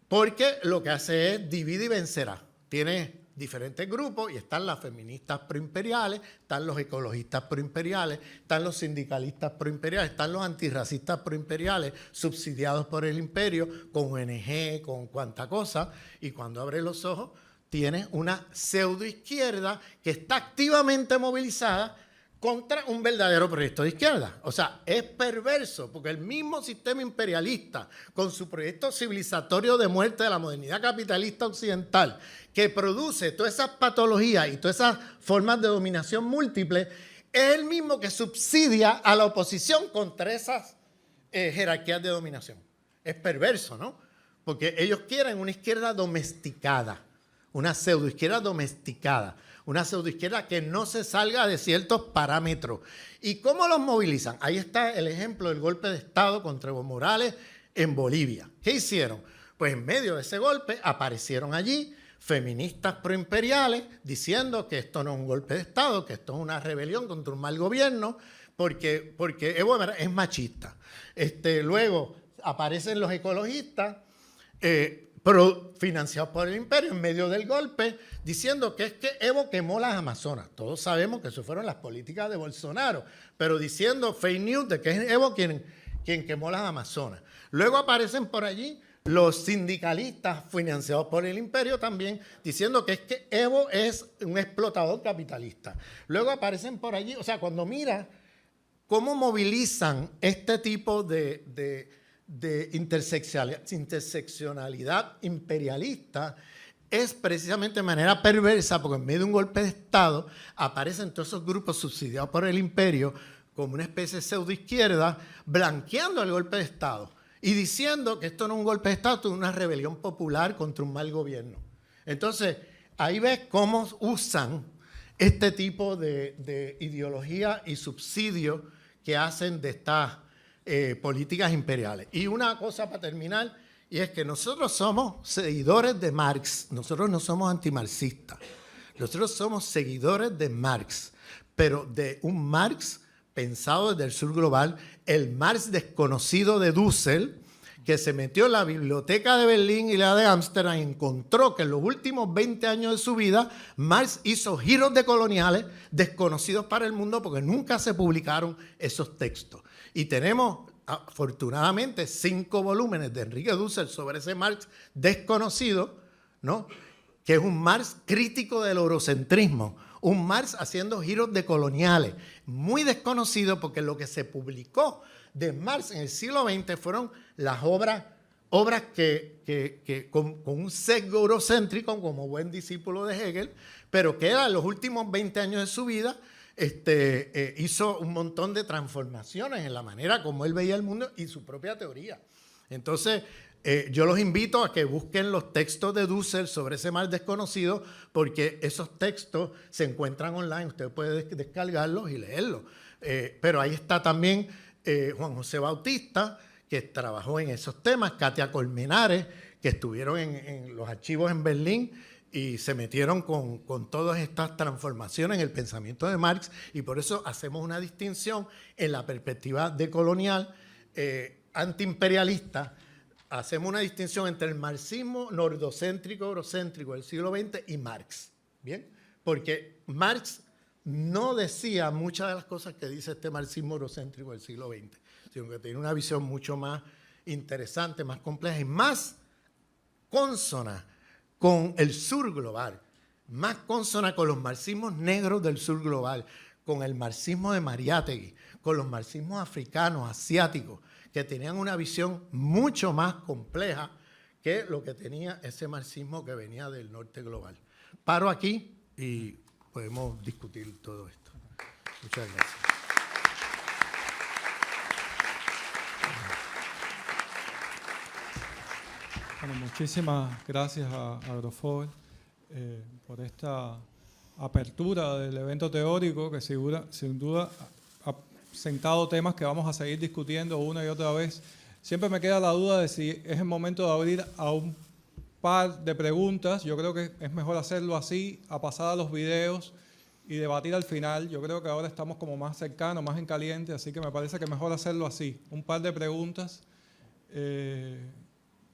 Porque lo que hace es divide y vencerá. Tiene diferentes grupos y están las feministas proimperiales, están los ecologistas proimperiales, están los sindicalistas proimperiales, están los antirracistas proimperiales subsidiados por el imperio con ONG, con cuanta cosa, y cuando abres los ojos tienes una pseudoizquierda que está activamente movilizada contra un verdadero proyecto de izquierda. O sea, es perverso, porque el mismo sistema imperialista, con su proyecto civilizatorio de muerte de la modernidad capitalista occidental, que produce todas esas patologías y todas esas formas de dominación múltiples, es el mismo que subsidia a la oposición contra esas jerarquías de dominación. Es perverso, ¿no? Porque ellos quieren una izquierda domesticada, una pseudoizquierda domesticada, una pseudoizquierda que no se salga de ciertos parámetros. ¿Y cómo los movilizan? Ahí está el ejemplo del golpe de Estado contra Evo Morales en Bolivia. ¿Qué hicieron? Pues en medio de ese golpe aparecieron allí feministas proimperiales diciendo que esto no es un golpe de Estado, que esto es una rebelión contra un mal gobierno, porque Evo es machista. Luego aparecen los ecologistas financiados por el imperio en medio del golpe, diciendo que es que Evo quemó las Amazonas. Todos sabemos que eso fueron las políticas de Bolsonaro, pero diciendo fake news de que es Evo quien quemó las Amazonas. Luego aparecen por allí los sindicalistas financiados por el imperio también diciendo que es que Evo es un explotador capitalista. Luego aparecen por allí, o sea, cuando mira cómo movilizan este tipo de interseccionalidad imperialista, es precisamente de manera perversa, porque en medio de un golpe de Estado aparecen todos esos grupos subsidiados por el imperio como una especie de pseudoizquierda, blanqueando el golpe de Estado y diciendo que esto no es un golpe de Estado, es una rebelión popular contra un mal gobierno. Entonces, ahí ves cómo usan este tipo de ideología y subsidio que hacen de estas políticas imperiales. Y una cosa para terminar, y es que nosotros somos seguidores de Marx, nosotros no somos antimarxistas, nosotros somos seguidores de Marx, pero de un Marx pensado desde el sur global, el Marx desconocido de Dussel, que se metió en la biblioteca de Berlín y la de Ámsterdam y encontró que en los últimos 20 años de su vida Marx hizo giros decoloniales desconocidos para el mundo porque nunca se publicaron esos textos. Y tenemos, afortunadamente, 5 volúmenes de Enrique Dussel sobre ese Marx desconocido, ¿no?, que es un Marx crítico del eurocentrismo, un Marx haciendo giros decoloniales, muy desconocido porque lo que se publicó de Marx en el siglo XX fueron las obras que con un sesgo eurocéntrico, como buen discípulo de Hegel, pero que en los últimos 20 años de su vida hizo un montón de transformaciones en la manera como él veía el mundo y su propia teoría. Entonces, yo los invito a que busquen los textos de Dussel sobre ese Marx desconocido, porque esos textos se encuentran online, usted puede descargarlos y leerlos. Pero ahí está también Juan José Bautista, que trabajó en esos temas, Katia Colmenares, que estuvieron en los archivos en Berlín y se metieron con todas estas transformaciones en el pensamiento de Marx, y por eso hacemos una distinción en la perspectiva decolonial, antiimperialista. Hacemos una distinción entre el marxismo nordocéntrico, eurocéntrico del siglo XX y Marx, ¿bien? Porque Marx no decía muchas de las cosas que dice este marxismo eurocéntrico del siglo XX, sino que tiene una visión mucho más interesante, más compleja y más consona con el sur global, más consona con los marxismos negros del sur global, con el marxismo de Mariátegui, con los marxismos africanos, asiáticos, que tenían una visión mucho más compleja que lo que tenía ese marxismo que venía del norte global. Paro aquí y podemos discutir todo esto. Muchas gracias. Bueno, muchísimas gracias a Agrofor por esta apertura del evento teórico que sin duda ha sentado temas que vamos a seguir discutiendo una y otra vez. Siempre me queda la duda de si es el momento de abrir a un par de preguntas. Yo creo que es mejor hacerlo así, a pasar a los videos y debatir al final. Yo creo que ahora estamos como más cercanos, más en caliente, así que me parece que es mejor hacerlo así. Un par de preguntas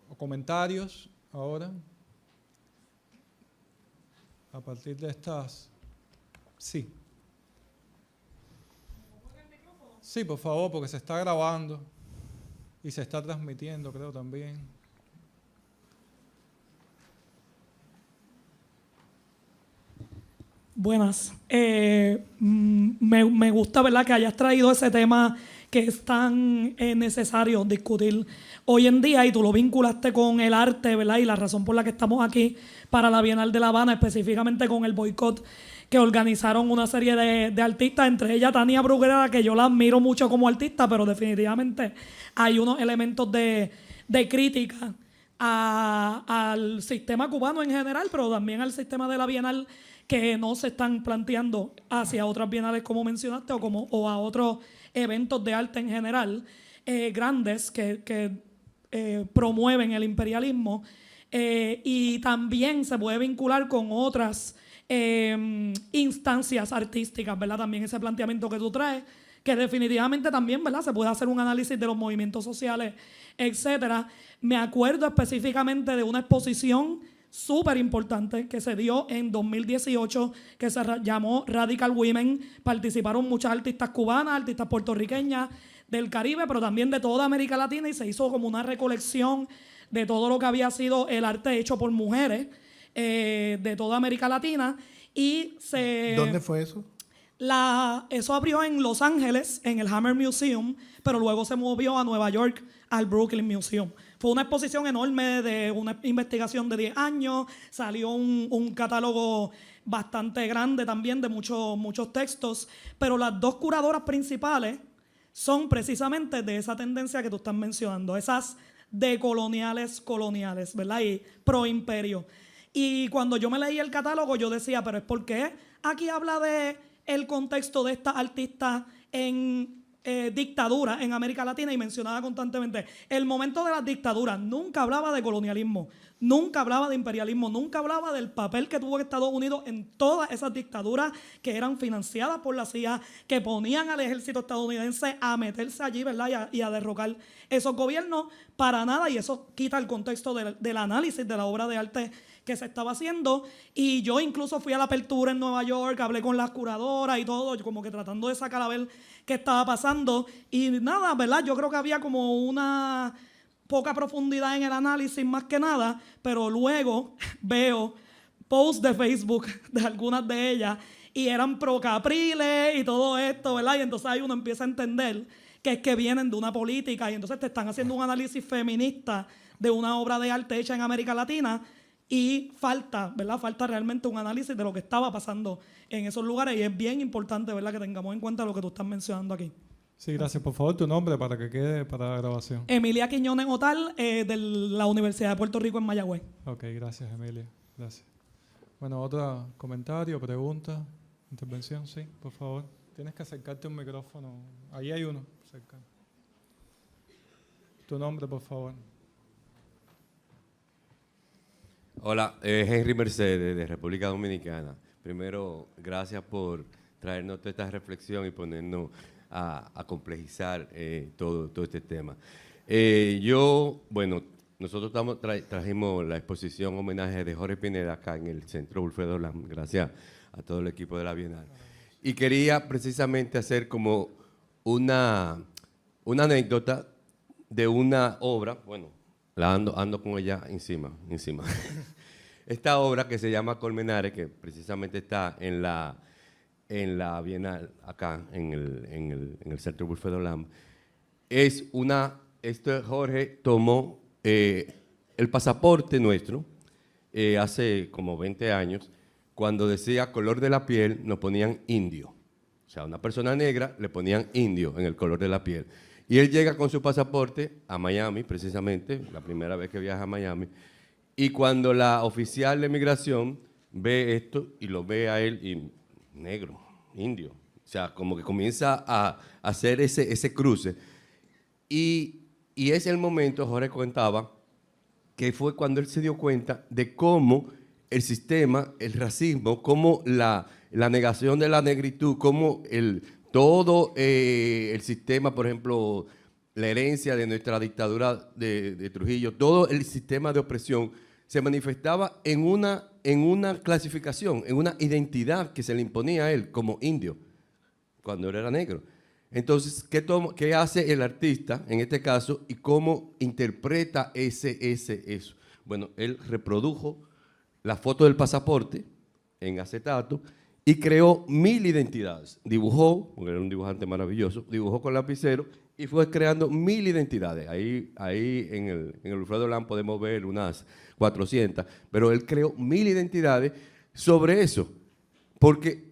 o comentarios ahora. A partir de estas... Sí. Sí, por favor, porque se está grabando y se está transmitiendo, creo, también. Buenas. Me gusta, ¿verdad?, que hayas traído ese tema que es tan necesario discutir hoy en día, y tú lo vinculaste con el arte, ¿verdad?, y la razón por la que estamos aquí para la Bienal de La Habana, específicamente con el boicot que organizaron una serie de artistas, entre ellas Tania Bruguera, que yo la admiro mucho como artista, pero definitivamente hay unos elementos de crítica al sistema cubano en general, pero también al sistema de la Bienal, que no se están planteando hacia otras bienales, como mencionaste, o a otros eventos de arte en general, grandes que promueven el imperialismo. Y también se puede vincular con otras instancias artísticas, ¿verdad? También ese planteamiento que tú traes, que definitivamente también, ¿verdad? Se puede hacer un análisis de los movimientos sociales, etcétera. Me acuerdo específicamente de una exposición súper importante que se dio en 2018, que se llamó Radical Women. Participaron muchas artistas cubanas, artistas puertorriqueñas del Caribe, pero también de toda América Latina, y se hizo como una recolección de todo lo que había sido el arte hecho por mujeres de toda América Latina. Y ¿Dónde fue eso? Eso abrió en Los Ángeles, en el Hammer Museum, pero luego se movió a Nueva York, al Brooklyn Museum. Fue una exposición enorme de una investigación de 10 años, salió un catálogo bastante grande también de muchos textos, pero las dos curadoras principales son precisamente de esa tendencia que tú estás mencionando, esas decoloniales, coloniales, ¿verdad? Y proimperio. Y cuando yo me leí el catálogo, yo decía, pero es porque aquí habla de el contexto de estas artistas en dictadura en América Latina, y mencionaba constantemente el momento de las dictaduras. Nunca hablaba de colonialismo, nunca hablaba de imperialismo, nunca hablaba del papel que tuvo Estados Unidos en todas esas dictaduras que eran financiadas por la CIA, que ponían al ejército estadounidense a meterse allí, ¿verdad? Y a derrocar esos gobiernos. Para nada, y eso quita el contexto del análisis de la obra de arte que se estaba haciendo. Y yo incluso fui a la apertura en Nueva York, hablé con las curadoras y todo, como que tratando de sacar a ver qué estaba pasando. Y nada, ¿verdad? Yo creo que había como una poca profundidad en el análisis más que nada, pero luego veo posts de Facebook de algunas de ellas y eran pro Capriles y todo esto, ¿verdad? Y entonces ahí uno empieza a entender que es que vienen de una política, y entonces te están haciendo un análisis feminista de una obra de arte hecha en América Latina. Y falta, ¿verdad? Falta realmente un análisis de lo que estaba pasando en esos lugares, y es bien importante, ¿verdad?, que tengamos en cuenta lo que tú estás mencionando aquí. Sí, gracias. Por favor, tu nombre para que quede para la grabación. Emilia Quiñones Otal, de la Universidad de Puerto Rico en Mayagüez. Ok, gracias, Emilia. Gracias. Bueno, otro comentario, pregunta, intervención, sí, por favor. Tienes que acercarte a un micrófono. Ahí hay uno, cerca. Tu nombre, por favor. Hola, Henry Mercedes, de República Dominicana. Primero, gracias por traernos toda esta reflexión y ponernos a complejizar todo este tema. Nosotros trajimos la exposición homenaje de Jorge Pineda acá en el Centro Wilfredo Lam, gracias a todo el equipo de la Bienal. Y quería precisamente hacer como una anécdota de una obra, bueno, ando con ella encima. Esta obra que se llama Colmenares, que precisamente está en la Bienal, acá en el Centro Wilfredo Lam, Jorge tomó el pasaporte nuestro hace como 20 años, cuando decía color de la piel, nos ponían indio. O sea, a una persona negra le ponían indio en el color de la piel. Y él llega con su pasaporte a Miami, precisamente, la primera vez que viaja a Miami, y cuando la oficial de migración ve esto y lo ve a él y negro, indio, o sea, como que comienza a hacer ese cruce. Y es el momento, Jorge contaba, que fue cuando él se dio cuenta de cómo el sistema, el racismo, cómo la negación de la negritud, cómo todo el sistema, por ejemplo, la herencia de nuestra dictadura de Trujillo, todo el sistema de opresión se manifestaba en una clasificación, en una identidad que se le imponía a él como indio, cuando él era negro. Entonces, ¿qué hace el artista en este caso y cómo interpreta eso? Bueno, él reprodujo la foto del pasaporte en acetato y creó 1000 identidades. Dibujó, porque era un dibujante maravilloso, dibujó con lapicero y fue creando 1000 identidades. Ahí en el Wilfredo Lam podemos ver unas 400, pero él creó 1000 identidades sobre eso, porque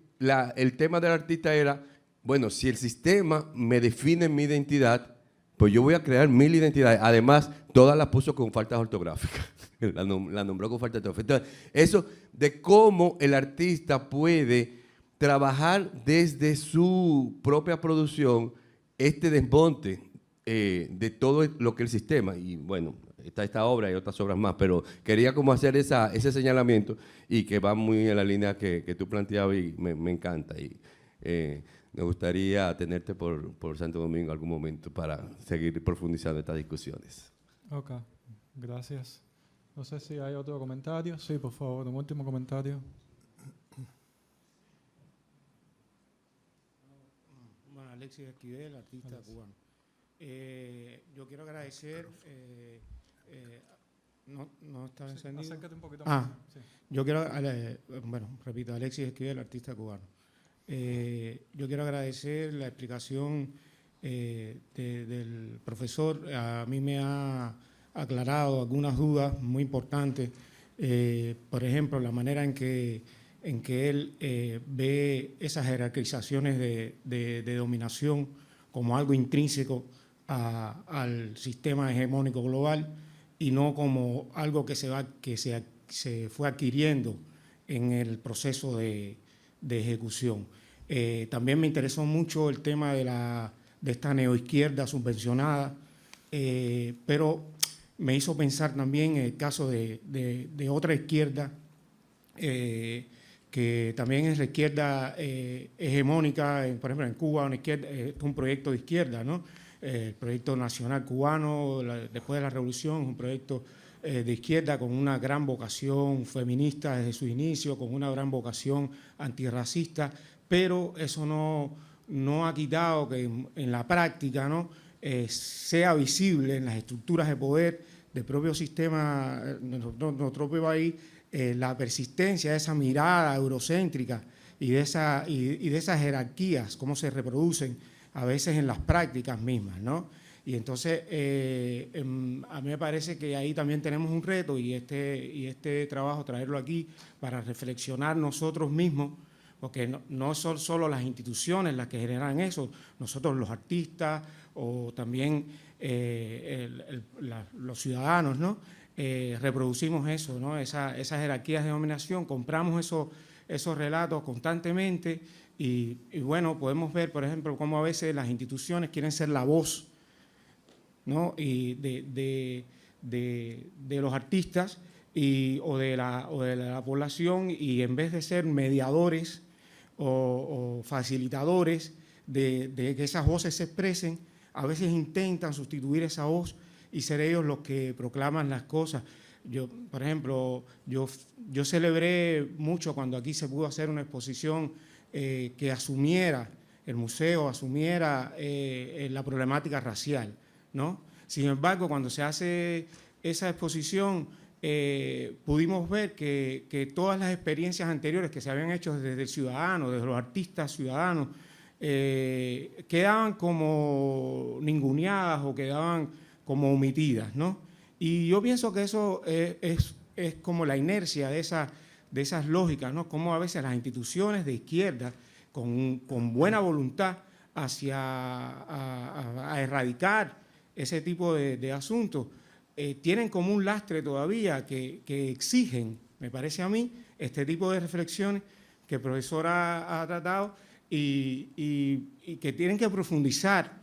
el tema del artista era, bueno, si el sistema me define mi identidad, pues yo voy a crear 1000 identidades. Además, todas las puso con faltas ortográficas. La nombró con faltas ortográficas. Entonces, eso de cómo el artista puede trabajar desde su propia producción este desmonte de todo lo que es el sistema. Y bueno, está esta obra y otras obras más, pero quería como hacer ese señalamiento y que va muy en la línea que tú planteabas y me encanta. Y me gustaría tenerte por Santo Domingo algún momento para seguir profundizando estas discusiones. Ok, gracias. No sé si hay otro comentario. Sí, por favor, un último comentario. Bueno, Alexis Esquivel, artista cubano. Yo quiero agradecer, no está encendido. Acércate un poquito más. Sí. Yo quiero, bueno, repito, Alexis Esquivel, artista cubano. Yo quiero agradecer la explicación del profesor. A mí me ha aclarado algunas dudas muy importantes. Por ejemplo, la manera en que él ve esas jerarquizaciones de dominación como algo intrínseco al sistema hegemónico global y no como algo que se fue adquiriendo en el proceso de ejecución. También me interesó mucho el tema de esta neoizquierda subvencionada, pero me hizo pensar también en el caso de otra izquierda, que también es la izquierda hegemónica, por ejemplo en Cuba, un proyecto de izquierda, ¿no? El proyecto nacional cubano, después de la revolución, un proyecto de izquierda con una gran vocación feminista desde su inicio, con una gran vocación antirracista, pero eso no ha quitado que en la práctica, ¿no? Sea visible en las estructuras de poder del propio sistema, de nuestro propio país, la persistencia de esa mirada eurocéntrica y de esas jerarquías, cómo se reproducen a veces en las prácticas mismas, ¿no? Y entonces a mí me parece que ahí también tenemos un reto y este trabajo traerlo aquí para reflexionar nosotros mismos, porque no son solo las instituciones las que generan eso, nosotros los artistas o también los ciudadanos, ¿no? Reproducimos eso, ¿no? Esas jerarquías de dominación, compramos esos relatos constantemente y bueno, podemos ver, por ejemplo, cómo a veces las instituciones quieren ser la voz, ¿no? Y de los artistas o de la población, y en vez de ser mediadores o facilitadores de que esas voces se expresen, a veces intentan sustituir esa voz y ser ellos los que proclaman las cosas. Por ejemplo, yo celebré mucho cuando aquí se pudo hacer una exposición que asumiera, el museo asumiera la problemática racial, ¿no? Sin embargo, cuando se hace esa exposición, pudimos ver que todas las experiencias anteriores que se habían hecho desde el ciudadano, desde los artistas ciudadanos, quedaban como ninguneadas o quedaban como omitidas, ¿no? Y yo pienso que eso es como la inercia de esas lógicas, ¿no? Como a veces las instituciones de izquierda, con buena voluntad a erradicar ese tipo de asuntos, tienen como un lastre todavía que exigen, me parece a mí, este tipo de reflexiones que el profesor ha tratado y que tienen que profundizar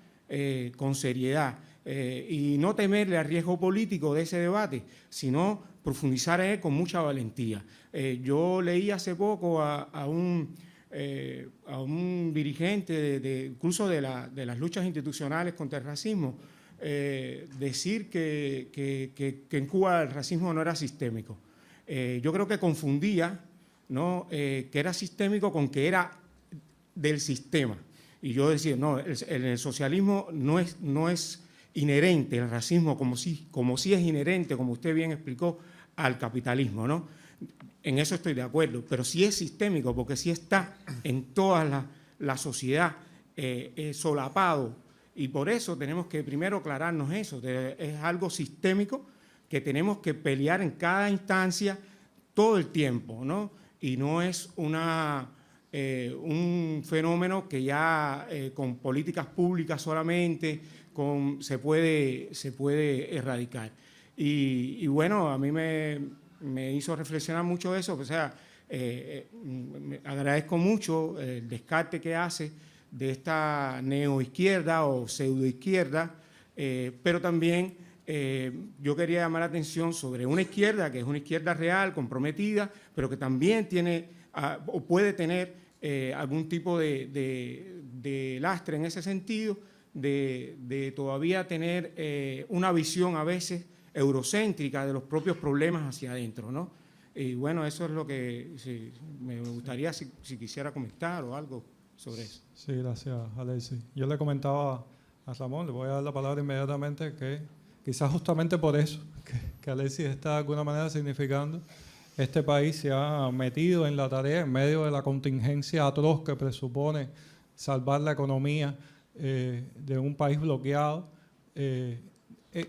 con seriedad y no temerle al riesgo político de ese debate, sino profundizar en él con mucha valentía. Yo leí hace poco a un dirigente incluso de las luchas institucionales contra el racismo decir que en Cuba el racismo no era sistémico. Yo creo que confundía, ¿no? Que era sistémico con que era del sistema. Y yo decía, no, el socialismo no es inherente, el racismo como sí es inherente, como usted bien explicó, al capitalismo, ¿no? En eso estoy de acuerdo, pero sí es sistémico porque sí está en toda la sociedad solapado, y por eso tenemos que primero aclararnos eso, es algo sistémico que tenemos que pelear en cada instancia todo el tiempo, ¿no? Y no es un fenómeno que ya con políticas públicas solamente se puede erradicar. Y bueno, a mí me hizo reflexionar mucho eso, o sea, agradezco mucho el descarte que hace de esta neoizquierda o pseudoizquierda, pero también yo quería llamar la atención sobre una izquierda que es una izquierda real, comprometida, pero que también tiene o puede tener algún tipo de lastre en ese sentido, de todavía tener una visión a veces eurocéntrica de los propios problemas hacia adentro, ¿no? Y bueno, eso es lo que sí, me gustaría si quisiera comentar o algo sobre eso. Sí, gracias, Alexis. Yo le comentaba a Ramón, le voy a dar la palabra inmediatamente, que quizás justamente por eso, que Alexis está de alguna manera significando, este país se ha metido en la tarea en medio de la contingencia atroz que presupone salvar la economía de un país bloqueado.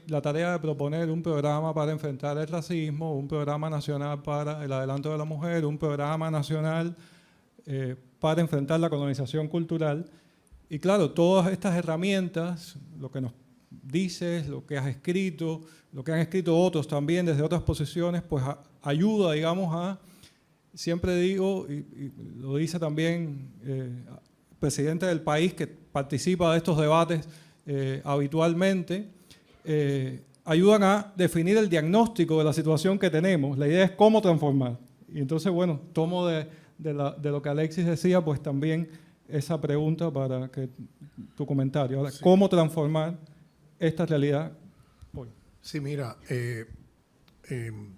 La tarea de proponer un programa para enfrentar el racismo, un programa nacional para el adelanto de la mujer, un programa nacional para enfrentar la colonización cultural. Y claro, todas estas herramientas, lo que nos dices, lo que has escrito, lo que han escrito otros también desde otras posiciones, pues ayuda, digamos, a, siempre digo, y lo dice también el presidente del país que participa de estos debates habitualmente, ayudan a definir el diagnóstico de la situación que tenemos. La idea es cómo transformar. Y entonces, bueno, tomo de lo que Alexis decía, pues también esa pregunta para que tu comentario. Ahora, sí. ¿Cómo transformar esta realidad hoy? Sí, mira, en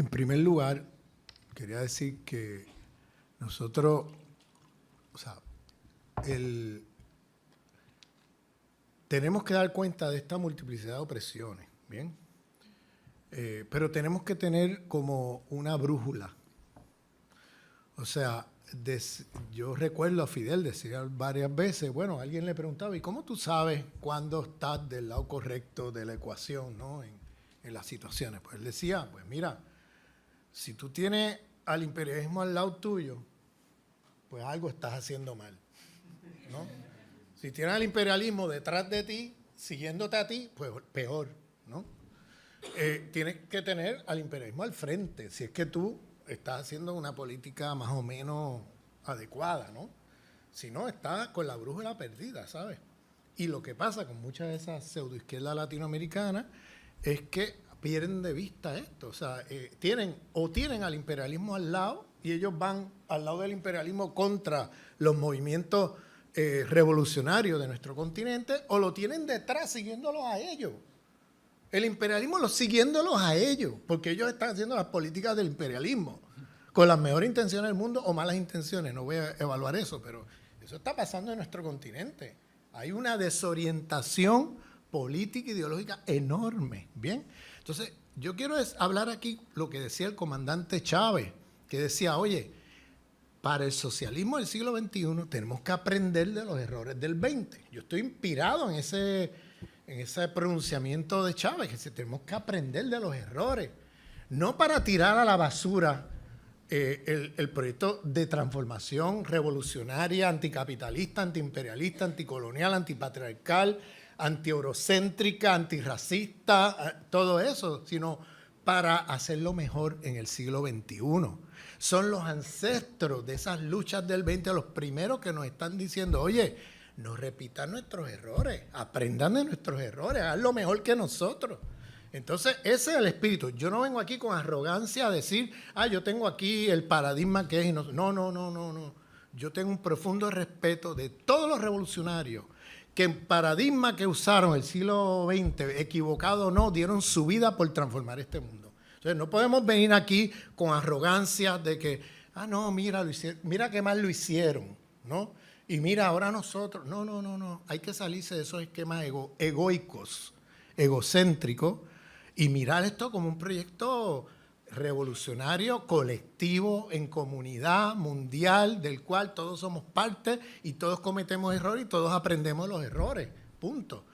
primer lugar, quería decir que nosotros, o sea, tenemos que dar cuenta de esta multiplicidad de opresiones, ¿bien? Pero tenemos que tener como una brújula. O sea, yo recuerdo a Fidel decir varias veces, bueno, alguien le preguntaba, ¿y cómo tú sabes cuándo estás del lado correcto de la ecuación, ¿no? en las situaciones? Pues él decía, pues mira, si tú tienes al imperialismo al lado tuyo, pues algo estás haciendo mal, ¿no? Si tienes al imperialismo detrás de ti, siguiéndote a ti, pues peor, ¿no? Tienes que tener al imperialismo al frente, si es que tú estás haciendo una política más o menos adecuada, ¿no? Si no, estás con la brújula perdida, ¿sabes? Y lo que pasa con muchas de esas pseudoizquierdas latinoamericanas es que pierden de vista esto. O sea, tienen al imperialismo al lado y ellos van al lado del imperialismo contra los movimientos revolucionarios de nuestro continente, o lo tienen detrás siguiéndolos a ellos. El imperialismo siguiéndolos a ellos, porque ellos están haciendo las políticas del imperialismo con las mejores intenciones del mundo o malas intenciones. No voy a evaluar eso, pero eso está pasando en nuestro continente. Hay una desorientación política e ideológica enorme, ¿bien? Entonces, yo quiero hablar aquí lo que decía el comandante Chávez, que decía, oye, para el socialismo del siglo XXI tenemos que aprender de los errores del XX. Yo estoy inspirado en ese pronunciamiento de Chávez, que tenemos que aprender de los errores, no para tirar a la basura el proyecto de transformación revolucionaria, anticapitalista, antiimperialista, anticolonial, antipatriarcal, antieurocéntrica, antirracista, todo eso, sino para hacerlo mejor en el siglo XXI. Son los ancestros de esas luchas del 20 los primeros que nos están diciendo, oye, no repitan nuestros errores, aprendan de nuestros errores, hagan lo mejor que nosotros. Entonces, ese es el espíritu. Yo no vengo aquí con arrogancia a decir, yo tengo aquí el paradigma que es... No. Yo tengo un profundo respeto de todos los revolucionarios que en paradigma que usaron el siglo XX, equivocado o no, dieron su vida por transformar este mundo. Entonces, no podemos venir aquí con arrogancia de que, no, mira qué mal lo hicieron, ¿no? Y mira, ahora nosotros, no, hay que salirse de esos esquemas egoicos, egocéntricos, y mirar esto como un proyecto revolucionario, colectivo, en comunidad, mundial, del cual todos somos parte y todos cometemos errores y todos aprendemos los errores, punto.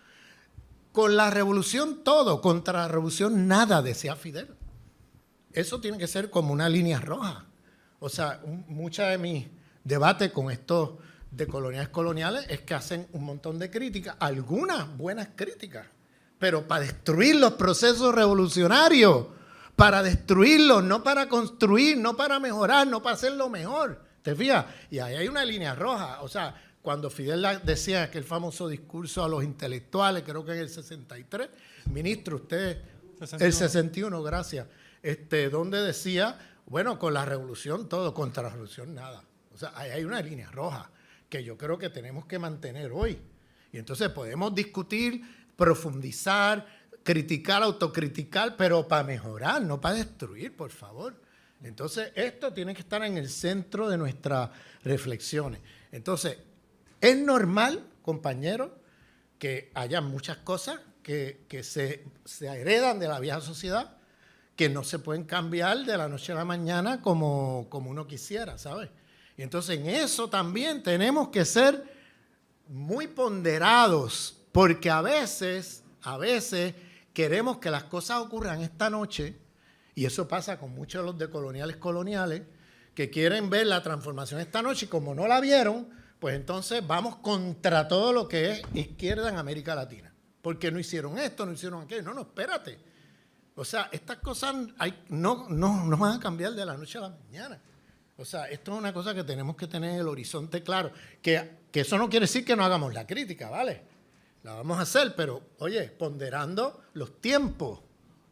Con la revolución todo, contra la revolución nada, decía Fidel. Eso tiene que ser como una línea roja. O sea, muchos de mis debates con estos de coloniales es que hacen un montón de críticas, algunas buenas críticas, pero para destruir los procesos revolucionarios, para destruirlos, no para construir, no para mejorar, no para hacerlo mejor. ¿Te fijas? Y ahí hay una línea roja. O sea, cuando Fidel decía aquel famoso discurso a los intelectuales, creo que en el 63, ministro, usted, 61. el 61, gracias, donde decía, bueno, con la revolución todo, contra la revolución nada. O sea, ahí hay una línea roja que yo creo que tenemos que mantener hoy. Y entonces podemos discutir, profundizar, criticar, autocriticar, pero para mejorar, no para destruir, por favor. Entonces, esto tiene que estar en el centro de nuestras reflexiones. Entonces, es normal, compañeros, que haya muchas cosas que se heredan de la vieja sociedad, que no se pueden cambiar de la noche a la mañana como uno quisiera, ¿sabes? Y entonces en eso también tenemos que ser muy ponderados, porque a veces queremos que las cosas ocurran esta noche, y eso pasa con muchos de los decoloniales coloniales, que quieren ver la transformación esta noche, y como no la vieron, pues entonces vamos contra todo lo que es izquierda en América Latina. Porque no hicieron esto, no hicieron aquello. No, espérate. O sea, estas cosas no van a cambiar de la noche a la mañana. O sea, esto es una cosa que tenemos que tener el horizonte claro. Que eso no quiere decir que no hagamos la crítica, ¿vale? La vamos a hacer, pero, oye, ponderando los tiempos.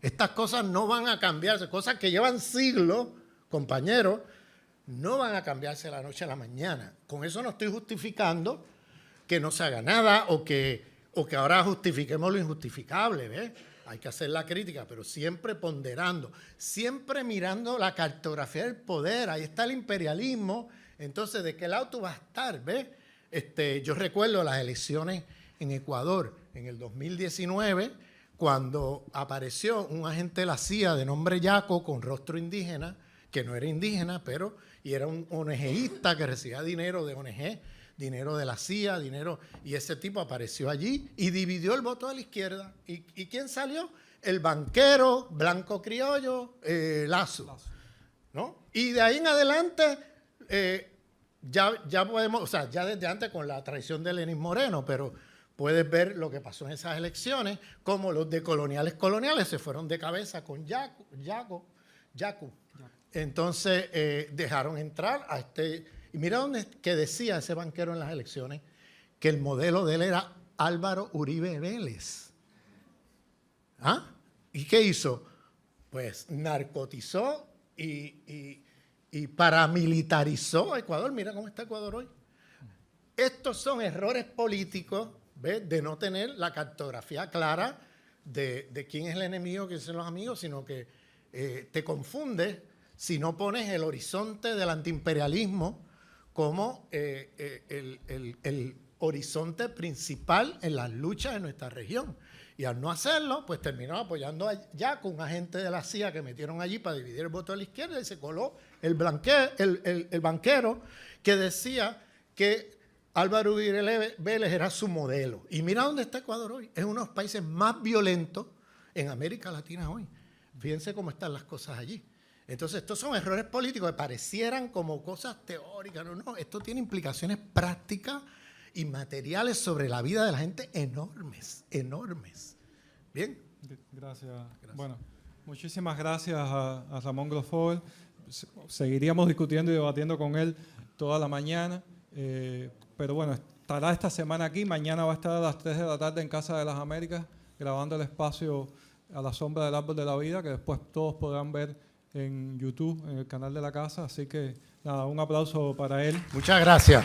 Estas cosas no van a cambiarse. Cosas que llevan siglos, compañeros, no van a cambiarse de la noche a la mañana. Con eso no estoy justificando que no se haga nada o que ahora justifiquemos lo injustificable, ¿ves? Hay que hacer la crítica, pero siempre ponderando, siempre mirando la cartografía del poder. Ahí está el imperialismo. Entonces, ¿de qué lado tú vas a estar? ¿Ves? Yo recuerdo las elecciones en Ecuador en el 2019, cuando apareció un agente de la CIA de nombre Yaco con rostro indígena, que no era indígena, y era un ONGista que recibía dinero de ONG, dinero de la CIA, y ese tipo apareció allí y dividió el voto de la izquierda. ¿Y quién salió? El banquero blanco criollo Lazo, ¿no? Y de ahí en adelante ya podemos, o sea, ya desde antes con la traición de Lenín Moreno, pero puedes ver lo que pasó en esas elecciones, como los decoloniales coloniales se fueron de cabeza con Yaco. Entonces dejaron entrar a y mira que decía ese banquero en las elecciones, que el modelo de él era Álvaro Uribe Vélez. ¿Ah? ¿Y qué hizo? Pues narcotizó y paramilitarizó a Ecuador. Mira cómo está Ecuador hoy. Estos son errores políticos, ¿ves? De no tener la cartografía clara de quién es el enemigo, quiénes son los amigos, sino que te confundes si no pones el horizonte del antiimperialismo como el horizonte principal en las luchas de nuestra región. Y al no hacerlo, pues terminó apoyando ya con un agente de la CIA que metieron allí para dividir el voto de la izquierda, y se coló el banquero que decía que Álvaro Uribe Vélez era su modelo. Y mira dónde está Ecuador hoy. Es uno de los países más violentos en América Latina hoy. Fíjense cómo están las cosas allí. Entonces, estos son errores políticos que parecieran como cosas teóricas. No, esto tiene implicaciones prácticas y materiales sobre la vida de la gente enormes. ¿Bien? Gracias. Bueno, muchísimas gracias a Ramón Grosfoguel. Seguiríamos discutiendo y debatiendo con él toda la mañana, pero bueno, estará esta semana aquí. Mañana va a estar a las 3 de la tarde en Casa de las Américas grabando el espacio A la Sombra del Árbol de la Vida, que después todos podrán ver en YouTube, en el canal de la casa. Así que nada, un aplauso para él. Muchas gracias.